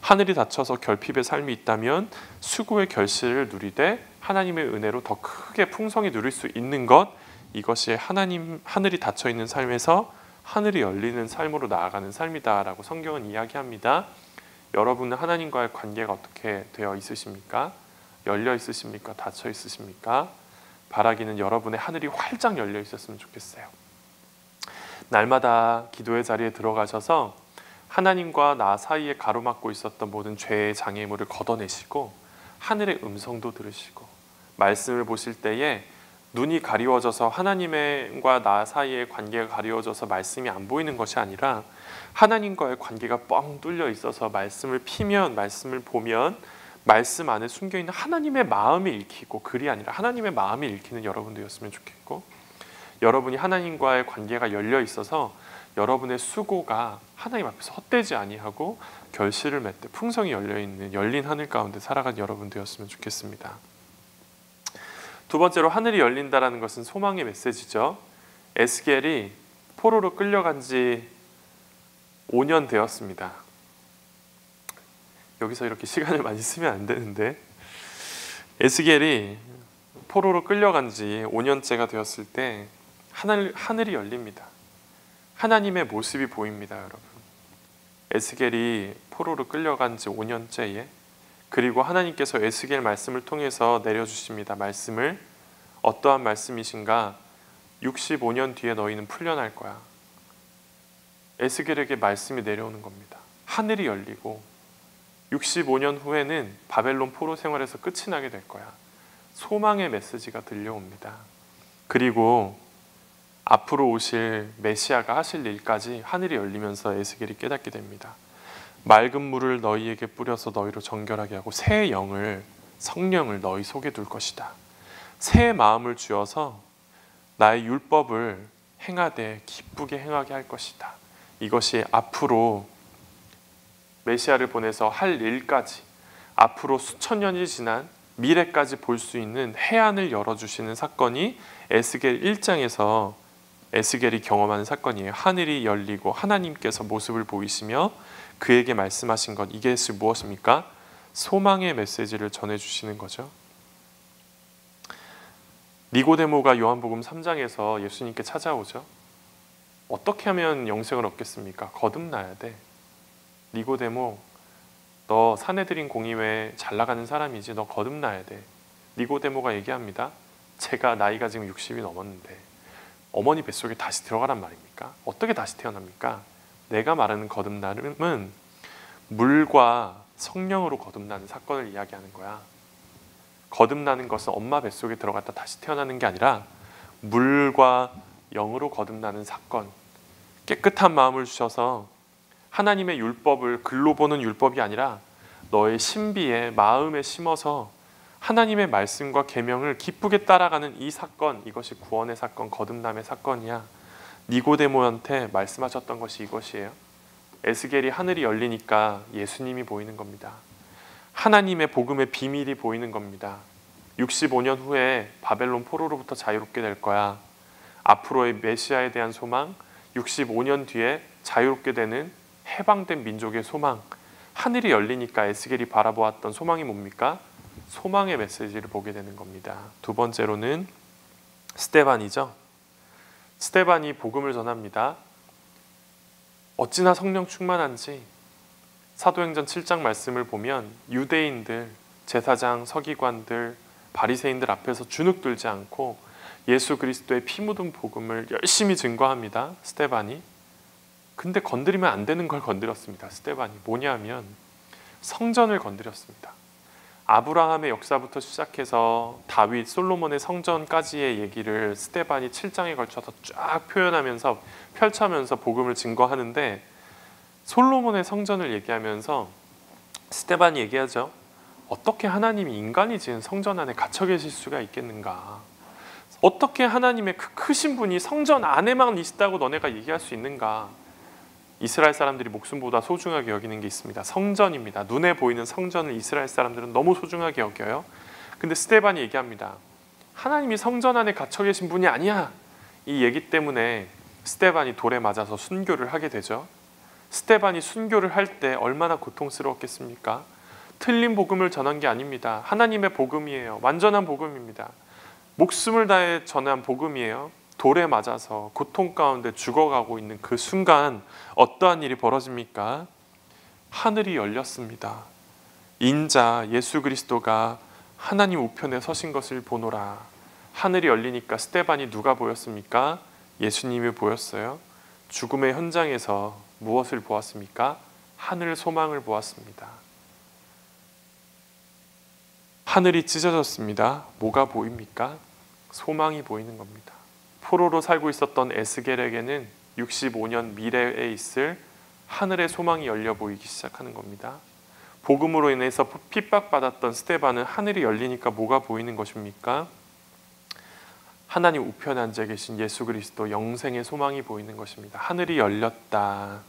하늘이 닫혀서 결핍의 삶이 있다면 수고의 결실을 누리되 하나님의 은혜로 더 크게 풍성히 누릴 수 있는 것, 이것이 하늘이 닫혀있는 삶에서 하늘이 열리는 삶으로 나아가는 삶이다라고 성경은 이야기합니다. 여러분은 하나님과의 관계가 어떻게 되어 있으십니까? 열려 있으십니까? 닫혀 있으십니까? 바라기는 여러분의 하늘이 활짝 열려 있었으면 좋겠어요. 날마다 기도의 자리에 들어가셔서 하나님과 나 사이에 가로막고 있었던 모든 죄의 장애물을 걷어내시고 하늘의 음성도 들으시고, 말씀을 보실 때에 눈이 가리워져서 하나님과 나 사이의 관계가 가리워져서 말씀이 안 보이는 것이 아니라 하나님과의 관계가 뻥 뚫려 있어서 말씀을 피면, 말씀을 보면 말씀 안에 숨겨있는 하나님의 마음이 읽히고, 글이 아니라 하나님의 마음이 읽히는 여러분 되었으면 좋겠고, 여러분이 하나님과의 관계가 열려 있어서 여러분의 수고가 하나님 앞에서 헛되지 아니하고 결실을 맺되 풍성이 열려있는 열린 하늘 가운데 살아간 여러분 되었으면 좋겠습니다. 두 번째로, 하늘이 열린다라는 것은 소망의 메시지죠. 에스겔이 포로로 끌려간 지 5년 되었습니다. 여기서 이렇게 시간을 많이 쓰면 안 되는데, 에스겔이 포로로 끌려간 지 5년째가 되었을 때 하늘이 열립니다. 하나님의 모습이 보입니다. 여러분, 에스겔이 포로로 끌려간 지 5년째에 그리고 하나님께서 에스겔 말씀을 통해서 내려주십니다. 말씀을 어떠한 말씀이신가? 65년 뒤에 너희는 풀려날 거야. 에스겔에게 말씀이 내려오는 겁니다. 하늘이 열리고 65년 후에는 바벨론 포로 생활에서 끝이 나게 될 거야. 소망의 메시지가 들려옵니다. 그리고 앞으로 오실 메시아가 하실 일까지 하늘이 열리면서 에스겔이 깨닫게 됩니다. 맑은 물을 너희에게 뿌려서 너희로 정결하게 하고 새 영을, 성령을 너희 속에 둘 것이다. 새 마음을 주어서 나의 율법을 행하되 기쁘게 행하게 할 것이다. 이것이 앞으로 메시아를 보내서 할 일까지, 앞으로 수천 년이 지난 미래까지 볼 수 있는 해안을 열어주시는 사건이 에스겔 1장에서 에스겔이 경험하는 사건이에요. 하늘이 열리고 하나님께서 모습을 보이시며 그에게 말씀하신 것, 이것이 무엇입니까? 소망의 메시지를 전해주시는 거죠. 니고데모가 요한복음 3장에서 예수님께 찾아오죠. 어떻게 하면 영생을 얻겠습니까? 거듭나야 돼. 니고데모, 너 사내들인 공의회에 잘 나가는 사람이지, 너 거듭나야 돼. 니고데모가 얘기합니다. 제가 나이가 지금 60이 넘었는데 어머니 뱃속에 다시 들어가란 말입니까? 어떻게 다시 태어납니까? 내가 말하는 거듭남은 물과 성령으로 거듭나는 사건을 이야기하는 거야. 거듭나는 것은 엄마 뱃속에 들어갔다 다시 태어나는 게 아니라 물과 영으로 거듭나는 사건. 깨끗한 마음을 주셔서 하나님의 율법을 글로 보는 율법이 아니라 너의 신비에 마음에 심어서 하나님의 말씀과 계명을 기쁘게 따라가는 이 사건, 이것이 구원의 사건, 거듭남의 사건이야. 니고데모한테 말씀하셨던 것이 이것이에요. 에스겔이 하늘이 열리니까 예수님이 보이는 겁니다. 하나님의 복음의 비밀이 보이는 겁니다. 65년 후에 바벨론 포로로부터 자유롭게 될 거야. 앞으로의 메시아에 대한 소망, 65년 뒤에 자유롭게 되는 해방된 민족의 소망. 하늘이 열리니까 에스겔이 바라보았던 소망이 뭡니까? 소망의 메시지를 보게 되는 겁니다. 두 번째로는 스데반이죠. 스데반이 복음을 전합니다. 어찌나 성령 충만한지 사도행전 7장 말씀을 보면 유대인들, 제사장, 서기관들, 바리새인들 앞에서 주눅 들지 않고 예수 그리스도의 피 묻은 복음을 열심히 증거합니다. 스데반이. 근데 건드리면 안 되는 걸 건드렸습니다. 스데반이 뭐냐면 성전을 건드렸습니다. 아브라함의 역사부터 시작해서 다윗, 솔로몬의 성전까지의 얘기를 스데반이 7장에 걸쳐서 쫙 표현하면서 펼쳐면서 복음을 증거하는데, 솔로몬의 성전을 얘기하면서 스데반이 얘기하죠. 어떻게 하나님이 인간이 지은 성전 안에 갇혀 계실 수가 있겠는가? 어떻게 하나님의 그 크신 분이 성전 안에만 있다고 너네가 얘기할 수 있는가? 이스라엘 사람들이 목숨보다 소중하게 여기는 게 있습니다. 성전입니다. 눈에 보이는 성전을 이스라엘 사람들은 너무 소중하게 여겨요. 근데 스데반이 얘기합니다. 하나님이 성전 안에 갇혀 계신 분이 아니야. 이 얘기 때문에 스데반이 돌에 맞아서 순교를 하게 되죠. 스데반이 순교를 할 때 얼마나 고통스러웠겠습니까? 틀린 복음을 전한 게 아닙니다. 하나님의 복음이에요. 완전한 복음입니다. 목숨을 다해 전한 복음이에요. 돌에 맞아서 고통 가운데 죽어가고 있는 그 순간 어떠한 일이 벌어집니까? 하늘이 열렸습니다. 인자 예수 그리스도가 하나님 우편에 서신 것을 보노라. 하늘이 열리니까 스데반이 누가 보였습니까? 예수님이 보였어요. 죽음의 현장에서 무엇을 보았습니까? 하늘 소망을 보았습니다. 하늘이 찢어졌습니다. 뭐가 보입니까? 소망이 보이는 겁니다. 포로로 살고 있었던 에스겔에게는 65년 미래에 있을 하늘의 소망이 열려 보이기 시작하는 겁니다. 복음으로 인해서 핍박받았던 스데반은 하늘이 열리니까 뭐가 보이는 것입니까? 하나님 우편에 앉아 계신 예수 그리스도 영생의 소망이 보이는 것입니다. 하늘이 열렸다,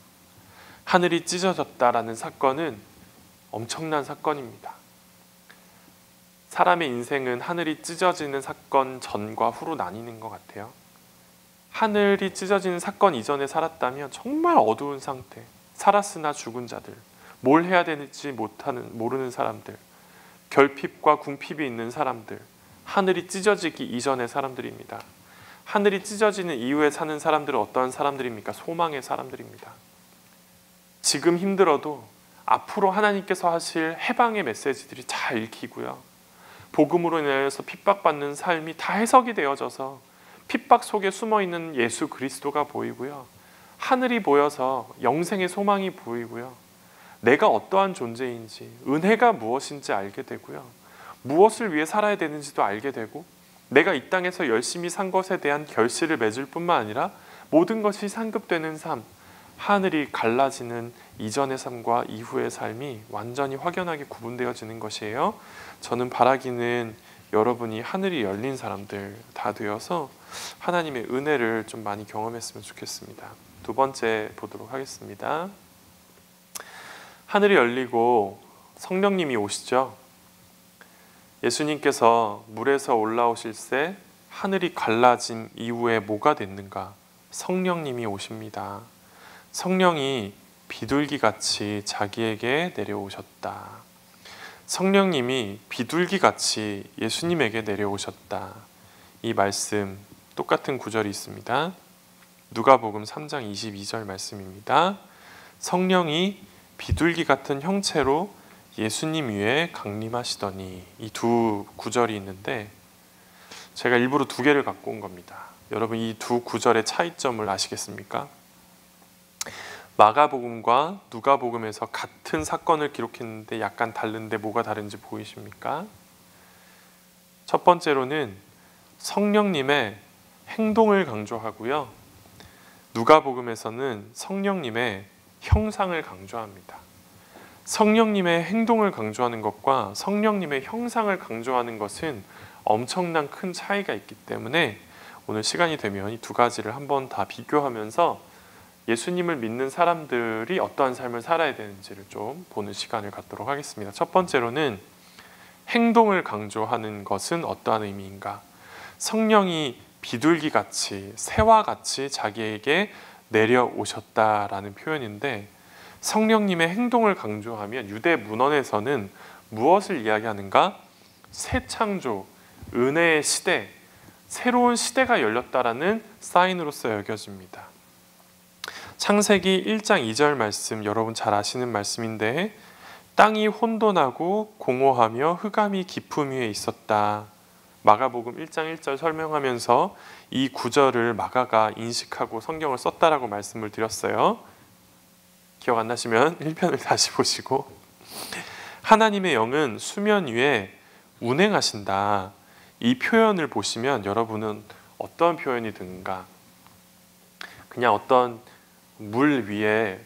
하늘이 찢어졌다라는 사건은 엄청난 사건입니다. 사람의 인생은 하늘이 찢어지는 사건 전과 후로 나뉘는 것 같아요. 하늘이 찢어지는 사건 이전에 살았다면 정말 어두운 상태, 살았으나 죽은 자들, 뭘 해야 되는지 모르는 사람들, 결핍과 궁핍이 있는 사람들, 하늘이 찢어지기 이전의 사람들입니다. 하늘이 찢어지는 이후에 사는 사람들은 어떠한 사람들입니까? 소망의 사람들입니다. 지금 힘들어도 앞으로 하나님께서 하실 해방의 메시지들이 잘 읽히고요. 복음으로 인해서 핍박받는 삶이 다 해석이 되어져서 핍박 속에 숨어있는 예수 그리스도가 보이고요. 하늘이 보여서 영생의 소망이 보이고요. 내가 어떠한 존재인지, 은혜가 무엇인지 알게 되고요. 무엇을 위해 살아야 되는지도 알게 되고, 내가 이 땅에서 열심히 산 것에 대한 결실을 맺을 뿐만 아니라 모든 것이 상급되는 삶, 하늘이 갈라지는 이전의 삶과 이후의 삶이 완전히 확연하게 구분되어지는 것이에요. 저는 바라기는 여러분이 하늘이 열린 사람들 다 되어서 하나님의 은혜를 좀 많이 경험했으면 좋겠습니다. 두 번째 보도록 하겠습니다. 하늘이 열리고 성령님이 오시죠. 예수님께서 물에서 올라오실 때 하늘이 갈라진 이후에 뭐가 됐는가? 성령님이 오십니다. 성령이 비둘기같이 자기에게 내려오셨다. 성령님이 비둘기같이 예수님에게 내려오셨다. 이 말씀 똑같은 구절이 있습니다. 누가복음 3장 22절 말씀입니다. 성령이 비둘기 같은 형체로 예수님 위에 강림하시더니, 이 두 구절이 있는데 제가 일부러 두 개를 갖고 온 겁니다. 여러분 이 두 구절의 차이점을 아시겠습니까? 마가복음과 누가복음에서 같은 사건을 기록했는데 약간 다른데 뭐가 다른지 보이십니까? 첫 번째로는 성령님의 행동을 강조하고요. 누가복음에서는 성령님의 형상을 강조합니다. 성령님의 행동을 강조하는 것과 성령님의 형상을 강조하는 것은 엄청난 큰 차이가 있기 때문에 오늘 시간이 되면 이 두 가지를 한번 다 비교하면서 예수님을 믿는 사람들이 어떠한 삶을 살아야 되는지를 좀 보는 시간을 갖도록 하겠습니다. 첫 번째로는 행동을 강조하는 것은 어떠한 의미인가? 성령이 비둘기같이 새와 같이 자기에게 내려오셨다라는 표현인데, 성령님의 행동을 강조하면 유대 문헌에서는 무엇을 이야기하는가? 새 창조, 은혜의 시대, 새로운 시대가 열렸다라는 사인으로서 여겨집니다. 창세기 1장 2절 말씀, 여러분 잘 아시는 말씀인데, 땅이 혼돈하고 공허하며 흑암이 깊음 위에 있었다. 마가복음 1장 1절 설명하면서 이 구절을 마가가 인식하고 성경을 썼다라고 말씀을 드렸어요. 기억 안 나시면 1편을 다시 보시고, 하나님의 영은 수면 위에 운행하신다. 이 표현을 보시면 여러분은 어떤 표현이 드는가? 그냥 어떤 물 위에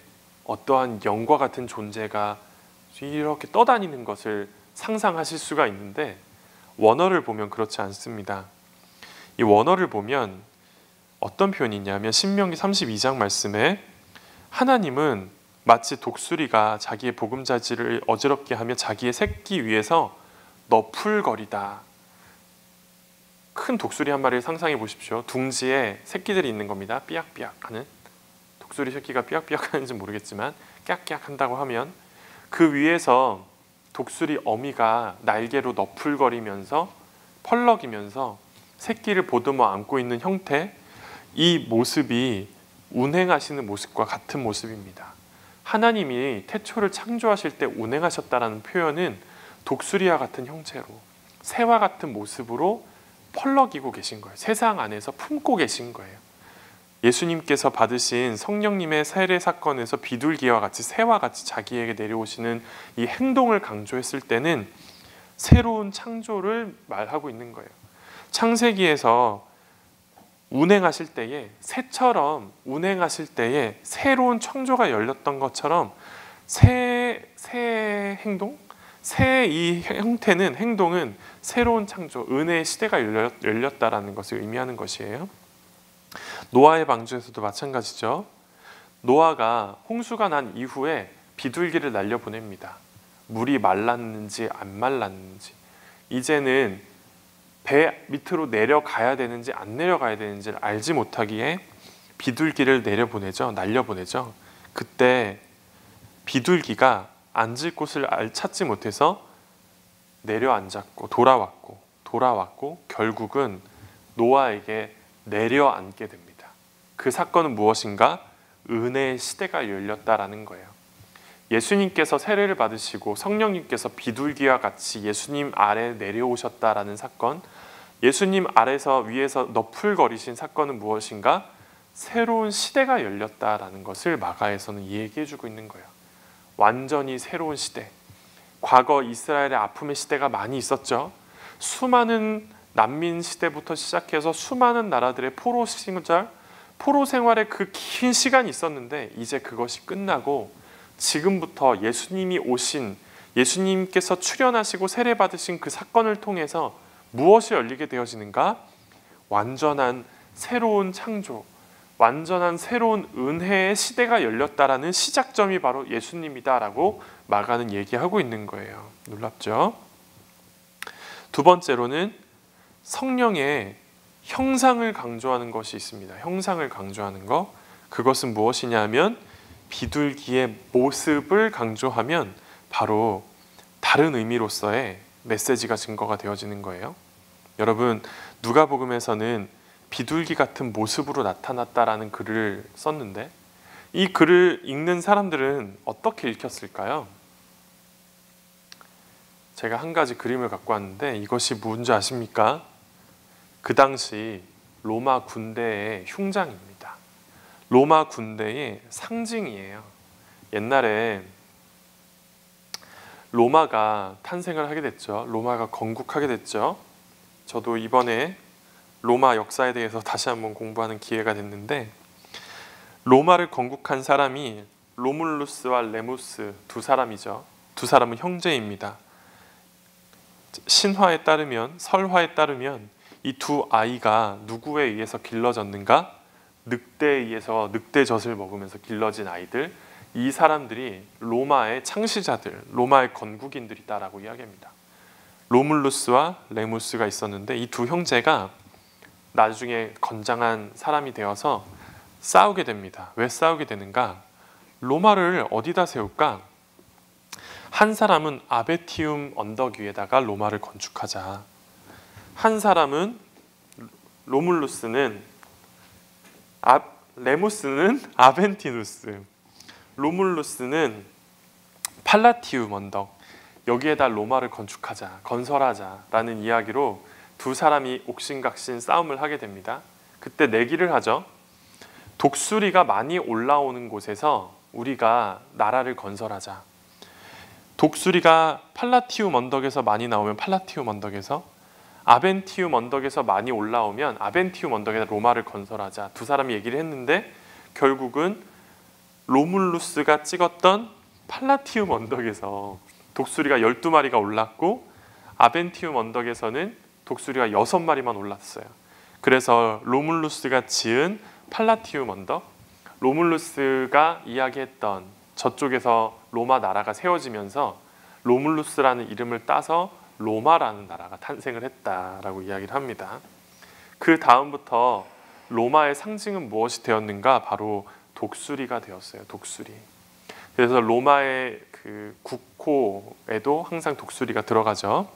어떠한 영과 같은 존재가 이렇게 떠다니는 것을 상상하실 수가 있는데, 원어를 보면 그렇지 않습니다. 이 원어를 보면 어떤 표현이 있냐면 신명기 32장 말씀에 하나님은 마치 독수리가 자기의 보금자지를 어지럽게 하며 자기의 새끼 위에서 너풀거리다. 큰 독수리 한 마리를 상상해 보십시오. 둥지에 새끼들이 있는 겁니다. 삐약삐약 하는. 독수리 새끼가 삐약삐약 하는지 모르겠지만 깨악깨악 한다고 하면 그 위에서 독수리 어미가 날개로 너풀거리면서 펄럭이면서 새끼를 보듬어 안고 있는 형태, 이 모습이 운행하시는 모습과 같은 모습입니다. 하나님이 태초를 창조하실 때 운행하셨다라는 표현은 독수리와 같은 형체로, 새와 같은 모습으로 펄럭이고 계신 거예요. 세상 안에서 품고 계신 거예요. 예수님께서 받으신 성령님의 세례 사건에서 비둘기와 같이 새와 같이 자기에게 내려오시는 이 행동을 강조했을 때는 새로운 창조를 말하고 있는 거예요. 창세기에서 운행하실 때에 새처럼 운행하실 때에 새로운 창조가 열렸던 것처럼 새 행동? 새 이 형태는, 행동은 새로운 창조, 은혜의 시대가 열렸다라는 것을 의미하는 것이에요. 노아의 방주에서도 마찬가지죠. 노아가 홍수가 난 이후에 비둘기를 날려보냅니다. 물이 말랐는지 안 말랐는지, 이제는 배 밑으로 내려가야 되는지 안 내려가야 되는지를 알지 못하기에 비둘기를 날려보내죠. 그때 비둘기가 앉을 곳을 찾지 못해서 내려앉았고 돌아왔고 결국은 노아에게 내려앉게 됩니다. 그 사건은 무엇인가? 은혜의 시대가 열렸다라는 거예요. 예수님께서 세례를 받으시고 성령님께서 비둘기와 같이 예수님 아래 내려오셨다라는 사건, 예수님 아래서 위에서 너풀거리신 사건은 무엇인가? 새로운 시대가 열렸다라는 것을 마가에서는 얘기해주고 있는 거예요. 완전히 새로운 시대. 과거 이스라엘의 아픔의 시대가 많이 있었죠. 수많은 난민 시대부터 시작해서 수많은 나라들의 포로 시절, 포로 생활의 그 긴 시간이 있었는데 이제 그것이 끝나고 지금부터 예수님이 오신, 예수님께서 출현하시고 세례 받으신 그 사건을 통해서 무엇이 열리게 되어지는가? 완전한 새로운 창조, 완전한 새로운 은혜의 시대가 열렸다라는 시작점이 바로 예수님이다라고 마가는 얘기하고 있는 거예요. 놀랍죠? 두 번째로는 성령의 형상을 강조하는 것이 있습니다. 형상을 강조하는 것. 그것은 무엇이냐면 비둘기의 모습을 강조하면 바로 다른 의미로서의 메시지가 증거가 되어지는 거예요. 여러분, 누가복음에서는 비둘기 같은 모습으로 나타났다라는 글을 썼는데 이 글을 읽는 사람들은 어떻게 읽혔을까요? 제가 한 가지 그림을 갖고 왔는데 이것이 뭔지 아십니까? 그 당시 로마 군대의 흉장입니다. 로마 군대의 상징이에요. 옛날에 로마가 탄생을 하게 됐죠. 로마가 건국하게 됐죠. 저도 이번에 로마 역사에 대해서 다시 한번 공부하는 기회가 됐는데 로마를 건국한 사람이 로물루스와 레무스 두 사람이죠. 두 사람은 형제입니다. 신화에 따르면, 설화에 따르면 이 두 아이가 누구에 의해서 길러졌는가? 늑대에 의해서 늑대젖을 먹으면서 길러진 아이들, 이 사람들이 로마의 창시자들, 로마의 건국인들이다라고 이야기합니다. 로물루스와 레무스가 있었는데 이 두 형제가 나중에 건장한 사람이 되어서 싸우게 됩니다. 왜 싸우게 되는가? 로마를 어디다 세울까? 한 사람은 아베티움 언덕 위에다가 로마를 건축하자. 한 사람은 로물루스는 레무스는 아벤티누스, 로물루스는 팔라티움 언덕, 여기에다 로마를 건축하자, 건설하자라는 이야기로 두 사람이 옥신각신 싸움을 하게 됩니다. 그때 내기를 하죠. 독수리가 많이 올라오는 곳에서 우리가 나라를 건설하자. 독수리가 팔라티움 언덕에서 많이 나오면 팔라티움 언덕에서, 아벤티움 언덕에서 많이 올라오면 아벤티움 언덕에다 로마를 건설하자. 두 사람이 얘기를 했는데 결국은 로물루스가 찍었던 팔라티움 언덕에서 독수리가 12마리가 올랐고 아벤티움 언덕에서는 독수리가 6마리만 올랐어요. 그래서 로물루스가 지은 팔라티움 언덕, 로물루스가 이야기했던 저쪽에서 로마 나라가 세워지면서 로물루스라는 이름을 따서 로마라는 나라가 탄생을 했다라고 이야기를 합니다. 그 다음부터 로마의 상징은 무엇이 되었는가? 바로 독수리가 되었어요. 독수리. 그래서 로마의 그 국호에도 항상 독수리가 들어가죠.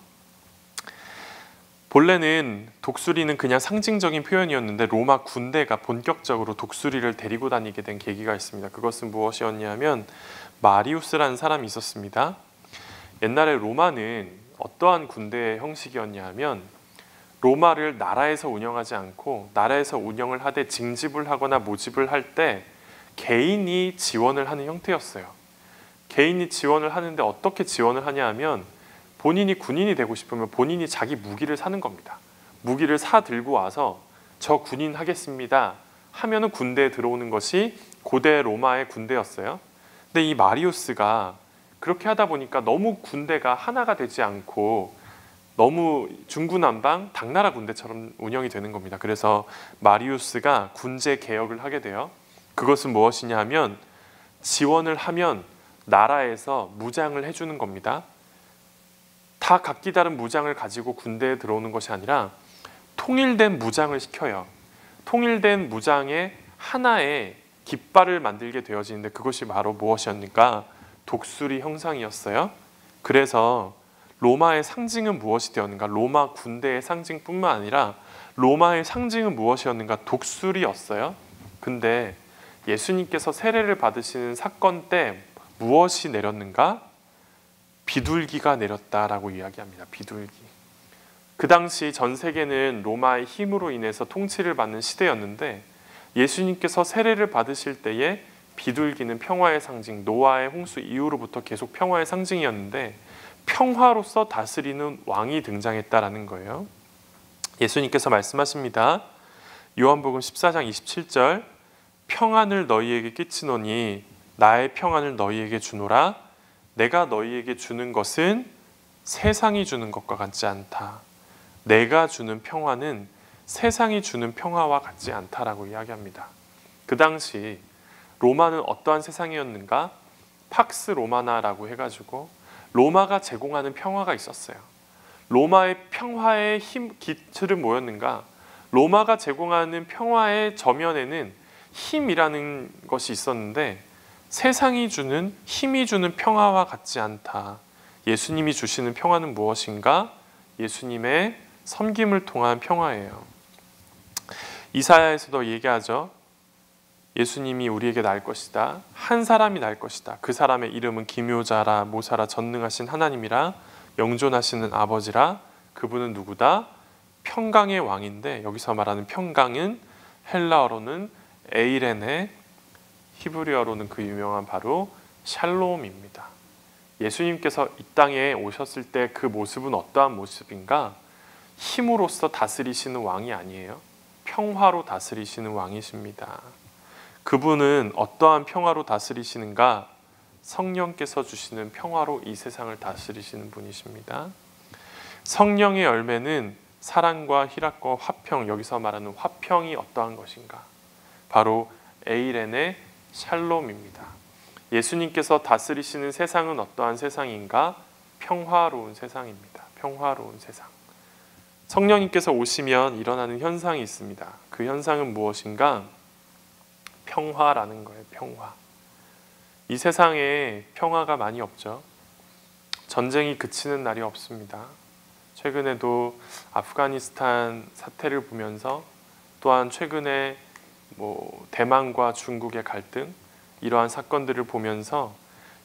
본래는 독수리는 그냥 상징적인 표현이었는데 로마 군대가 본격적으로 독수리를 데리고 다니게 된 계기가 있습니다. 그것은 무엇이었냐면 마리우스라는 사람이 있었습니다. 옛날에 로마는 어떠한 군대 형식이었냐면 로마를 나라에서 운영하지 않고 나라에서 운영을 하되 징집을 하거나 모집을 할 때 개인이 지원을 하는 형태였어요. 개인이 지원을 하는데 어떻게 지원을 하냐 하면 본인이 군인이 되고 싶으면 본인이 자기 무기를 사는 겁니다. 무기를 사 들고 와서 저 군인 하겠습니다 하면은 군대에 들어오는 것이 고대 로마의 군대였어요. 근데 이 마리우스가 그렇게 하다 보니까 너무 군대가 하나가 되지 않고 너무 중구난방 당나라 군대처럼 운영이 되는 겁니다. 그래서 마리우스가 군제 개혁을 하게 돼요. 그것은 무엇이냐 하면 지원을 하면 나라에서 무장을 해주는 겁니다. 다 각기 다른 무장을 가지고 군대에 들어오는 것이 아니라 통일된 무장을 시켜요. 통일된 무장에 하나의 깃발을 만들게 되어지는데 그것이 바로 무엇이었는가? 독수리 형상이었어요. 그래서 로마의 상징은 무엇이 되었는가? 로마 군대의 상징뿐만 아니라 로마의 상징은 무엇이었는가? 독수리였어요. 근데 예수님께서 세례를 받으시는 사건 때 무엇이 내렸는가? 비둘기가 내렸다라고 이야기합니다. 비둘기. 그 당시 전 세계는 로마의 힘으로 인해서 통치를 받는 시대였는데 예수님께서 세례를 받으실 때에 비둘기는 평화의 상징, 노아의 홍수 이후로부터 계속 평화의 상징이었는데 평화로서 다스리는 왕이 등장했다라는 거예요. 예수님께서 말씀하십니다. 요한복음 14장 27절, 평안을 너희에게 끼치노니 나의 평안을 너희에게 주노라. 내가 너희에게 주는 것은 세상이 주는 것과 같지 않다. 내가 주는 평화는 세상이 주는 평화와 같지 않다라고 이야기합니다. 그 당시 로마는 어떠한 세상이었는가? 팍스 로마나라고 해가지고 로마가 제공하는 평화가 있었어요. 로마의 평화의 기틀은 뭐였는가? 로마가 제공하는 평화의 저면에는 힘이라는 것이 있었는데 세상이 주는, 힘이 주는 평화와 같지 않다. 예수님이 주시는 평화는 무엇인가? 예수님의 섬김을 통한 평화예요. 이사야에서도 얘기하죠. 예수님이 우리에게 날 것이다. 한 사람이 날 것이다. 그 사람의 이름은 기묘자라, 모사라, 전능하신 하나님이라, 영존하시는 아버지라. 그분은 누구다? 평강의 왕인데 여기서 말하는 평강은 헬라어로는 에이레네, 히브리어로는 그 유명한 바로 샬롬입니다. 예수님께서 이 땅에 오셨을 때 그 모습은 어떠한 모습인가? 힘으로써 다스리시는 왕이 아니에요. 평화로 다스리시는 왕이십니다. 그분은 어떠한 평화로 다스리시는가? 성령께서 주시는 평화로 이 세상을 다스리시는 분이십니다. 성령의 열매는 사랑과 희락과 화평, 여기서 말하는 화평이 어떠한 것인가? 바로 에이렌의 샬롬입니다. 예수님께서 다스리시는 세상은 어떠한 세상인가? 평화로운 세상입니다. 평화로운 세상. 성령님께서 오시면 일어나는 현상이 있습니다. 그 현상은 무엇인가? 평화라는 거예요. 평화. 이 세상에 평화가 많이 없죠. 전쟁이 그치는 날이 없습니다. 최근에도 아프가니스탄 사태를 보면서 또한 최근에 대만과 중국의 갈등, 이러한 사건들을 보면서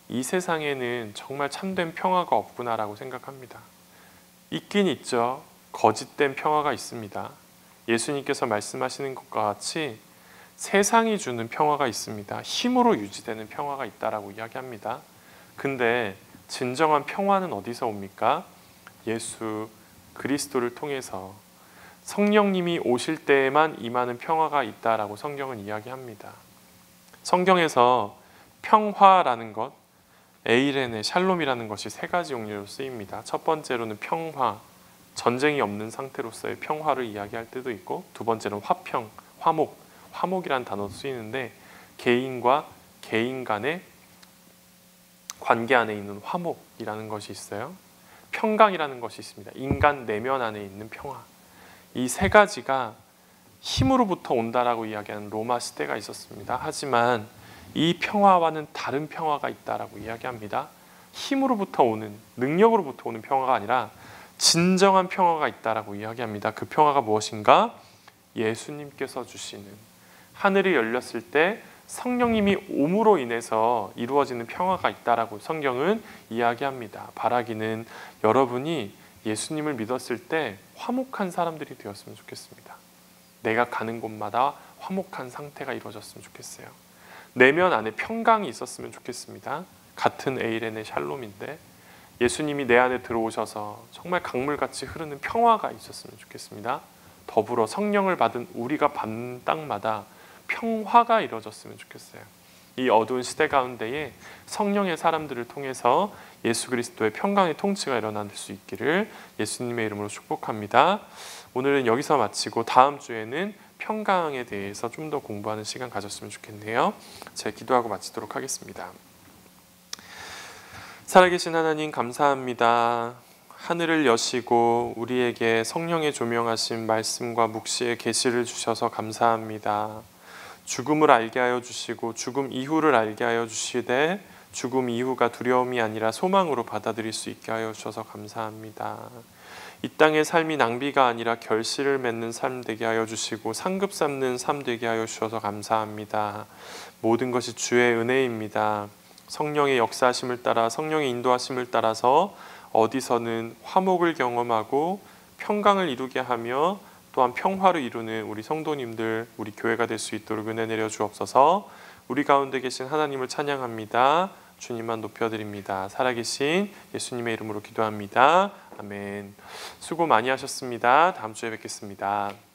이 세상에는 정말 참된 평화가 없구나라고 생각합니다. 있긴 있죠. 거짓된 평화가 있습니다. 예수님께서 말씀하시는 것과 같이 세상이 주는 평화가 있습니다. 힘으로 유지되는 평화가 있다라고 이야기합니다. 근데 진정한 평화는 어디서 옵니까? 예수 그리스도를 통해서 성령님이 오실 때에만 임하는 평화가 있다라고 성경은 이야기합니다. 성경에서 평화라는 것, 에이레네, 샬롬이라는 것이 세 가지 용례로 쓰입니다. 첫 번째로는 평화, 전쟁이 없는 상태로서의 평화를 이야기할 때도 있고, 두 번째는 화평, 화목이라는 단어도 쓰이는데 개인과 개인 간의 관계 안에 있는 화목이라는 것이 있어요. 평강이라는 것이 있습니다. 인간 내면 안에 있는 평화. 이 세 가지가 힘으로부터 온다라고 이야기하는 로마 시대가 있었습니다. 하지만 이 평화와는 다른 평화가 있다라고 이야기합니다. 힘으로부터 오는, 능력으로부터 오는 평화가 아니라 진정한 평화가 있다라고 이야기합니다. 그 평화가 무엇인가? 예수님께서 주시는, 하늘이 열렸을 때 성령님이 옴으로 인해서 이루어지는 평화가 있다라고 성경은 이야기합니다. 바라기는 여러분이 예수님을 믿었을 때 화목한 사람들이 되었으면 좋겠습니다. 내가 가는 곳마다 화목한 상태가 이루어졌으면 좋겠어요. 내면 안에 평강이 있었으면 좋겠습니다. 같은 에이렌의 샬롬인데 예수님이 내 안에 들어오셔서 정말 강물같이 흐르는 평화가 있었으면 좋겠습니다. 더불어 성령을 받은 우리가 받는 땅마다 평화가 이루어졌으면 좋겠어요. 이 어두운 시대 가운데에 성령의 사람들을 통해서 예수 그리스도의 평강의 통치가 일어날 수 있기를 예수님의 이름으로 축복합니다. 오늘은 여기서 마치고 다음 주에는 평강에 대해서 좀 더 공부하는 시간 가졌으면 좋겠네요. 제가 기도하고 마치도록 하겠습니다. 살아계신 하나님 감사합니다. 하늘을 여시고 우리에게 성령의 조명하신 말씀과 묵시의 계시를 주셔서 감사합니다. 죽음을 알게 하여 주시고 죽음 이후를 알게 하여 주시되 죽음 이후가 두려움이 아니라 소망으로 받아들일 수 있게 하여 주셔서 감사합니다. 이 땅의 삶이 낭비가 아니라 결실을 맺는 삶 되게 하여 주시고 상급 삼는 삶 되게 하여 주셔서 감사합니다. 모든 것이 주의 은혜입니다. 성령의 역사하심을 따라 성령의 인도하심을 따라서 어디서는 화목을 경험하고 평강을 이루게 하며 또한 평화를 이루는 우리 성도님들, 우리 교회가 될 수 있도록 은혜 내려 주옵소서. 우리 가운데 계신 하나님을 찬양합니다. 주님만 높여드립니다. 살아계신 예수님의 이름으로 기도합니다. 아멘. 수고 많이 하셨습니다. 다음 주에 뵙겠습니다.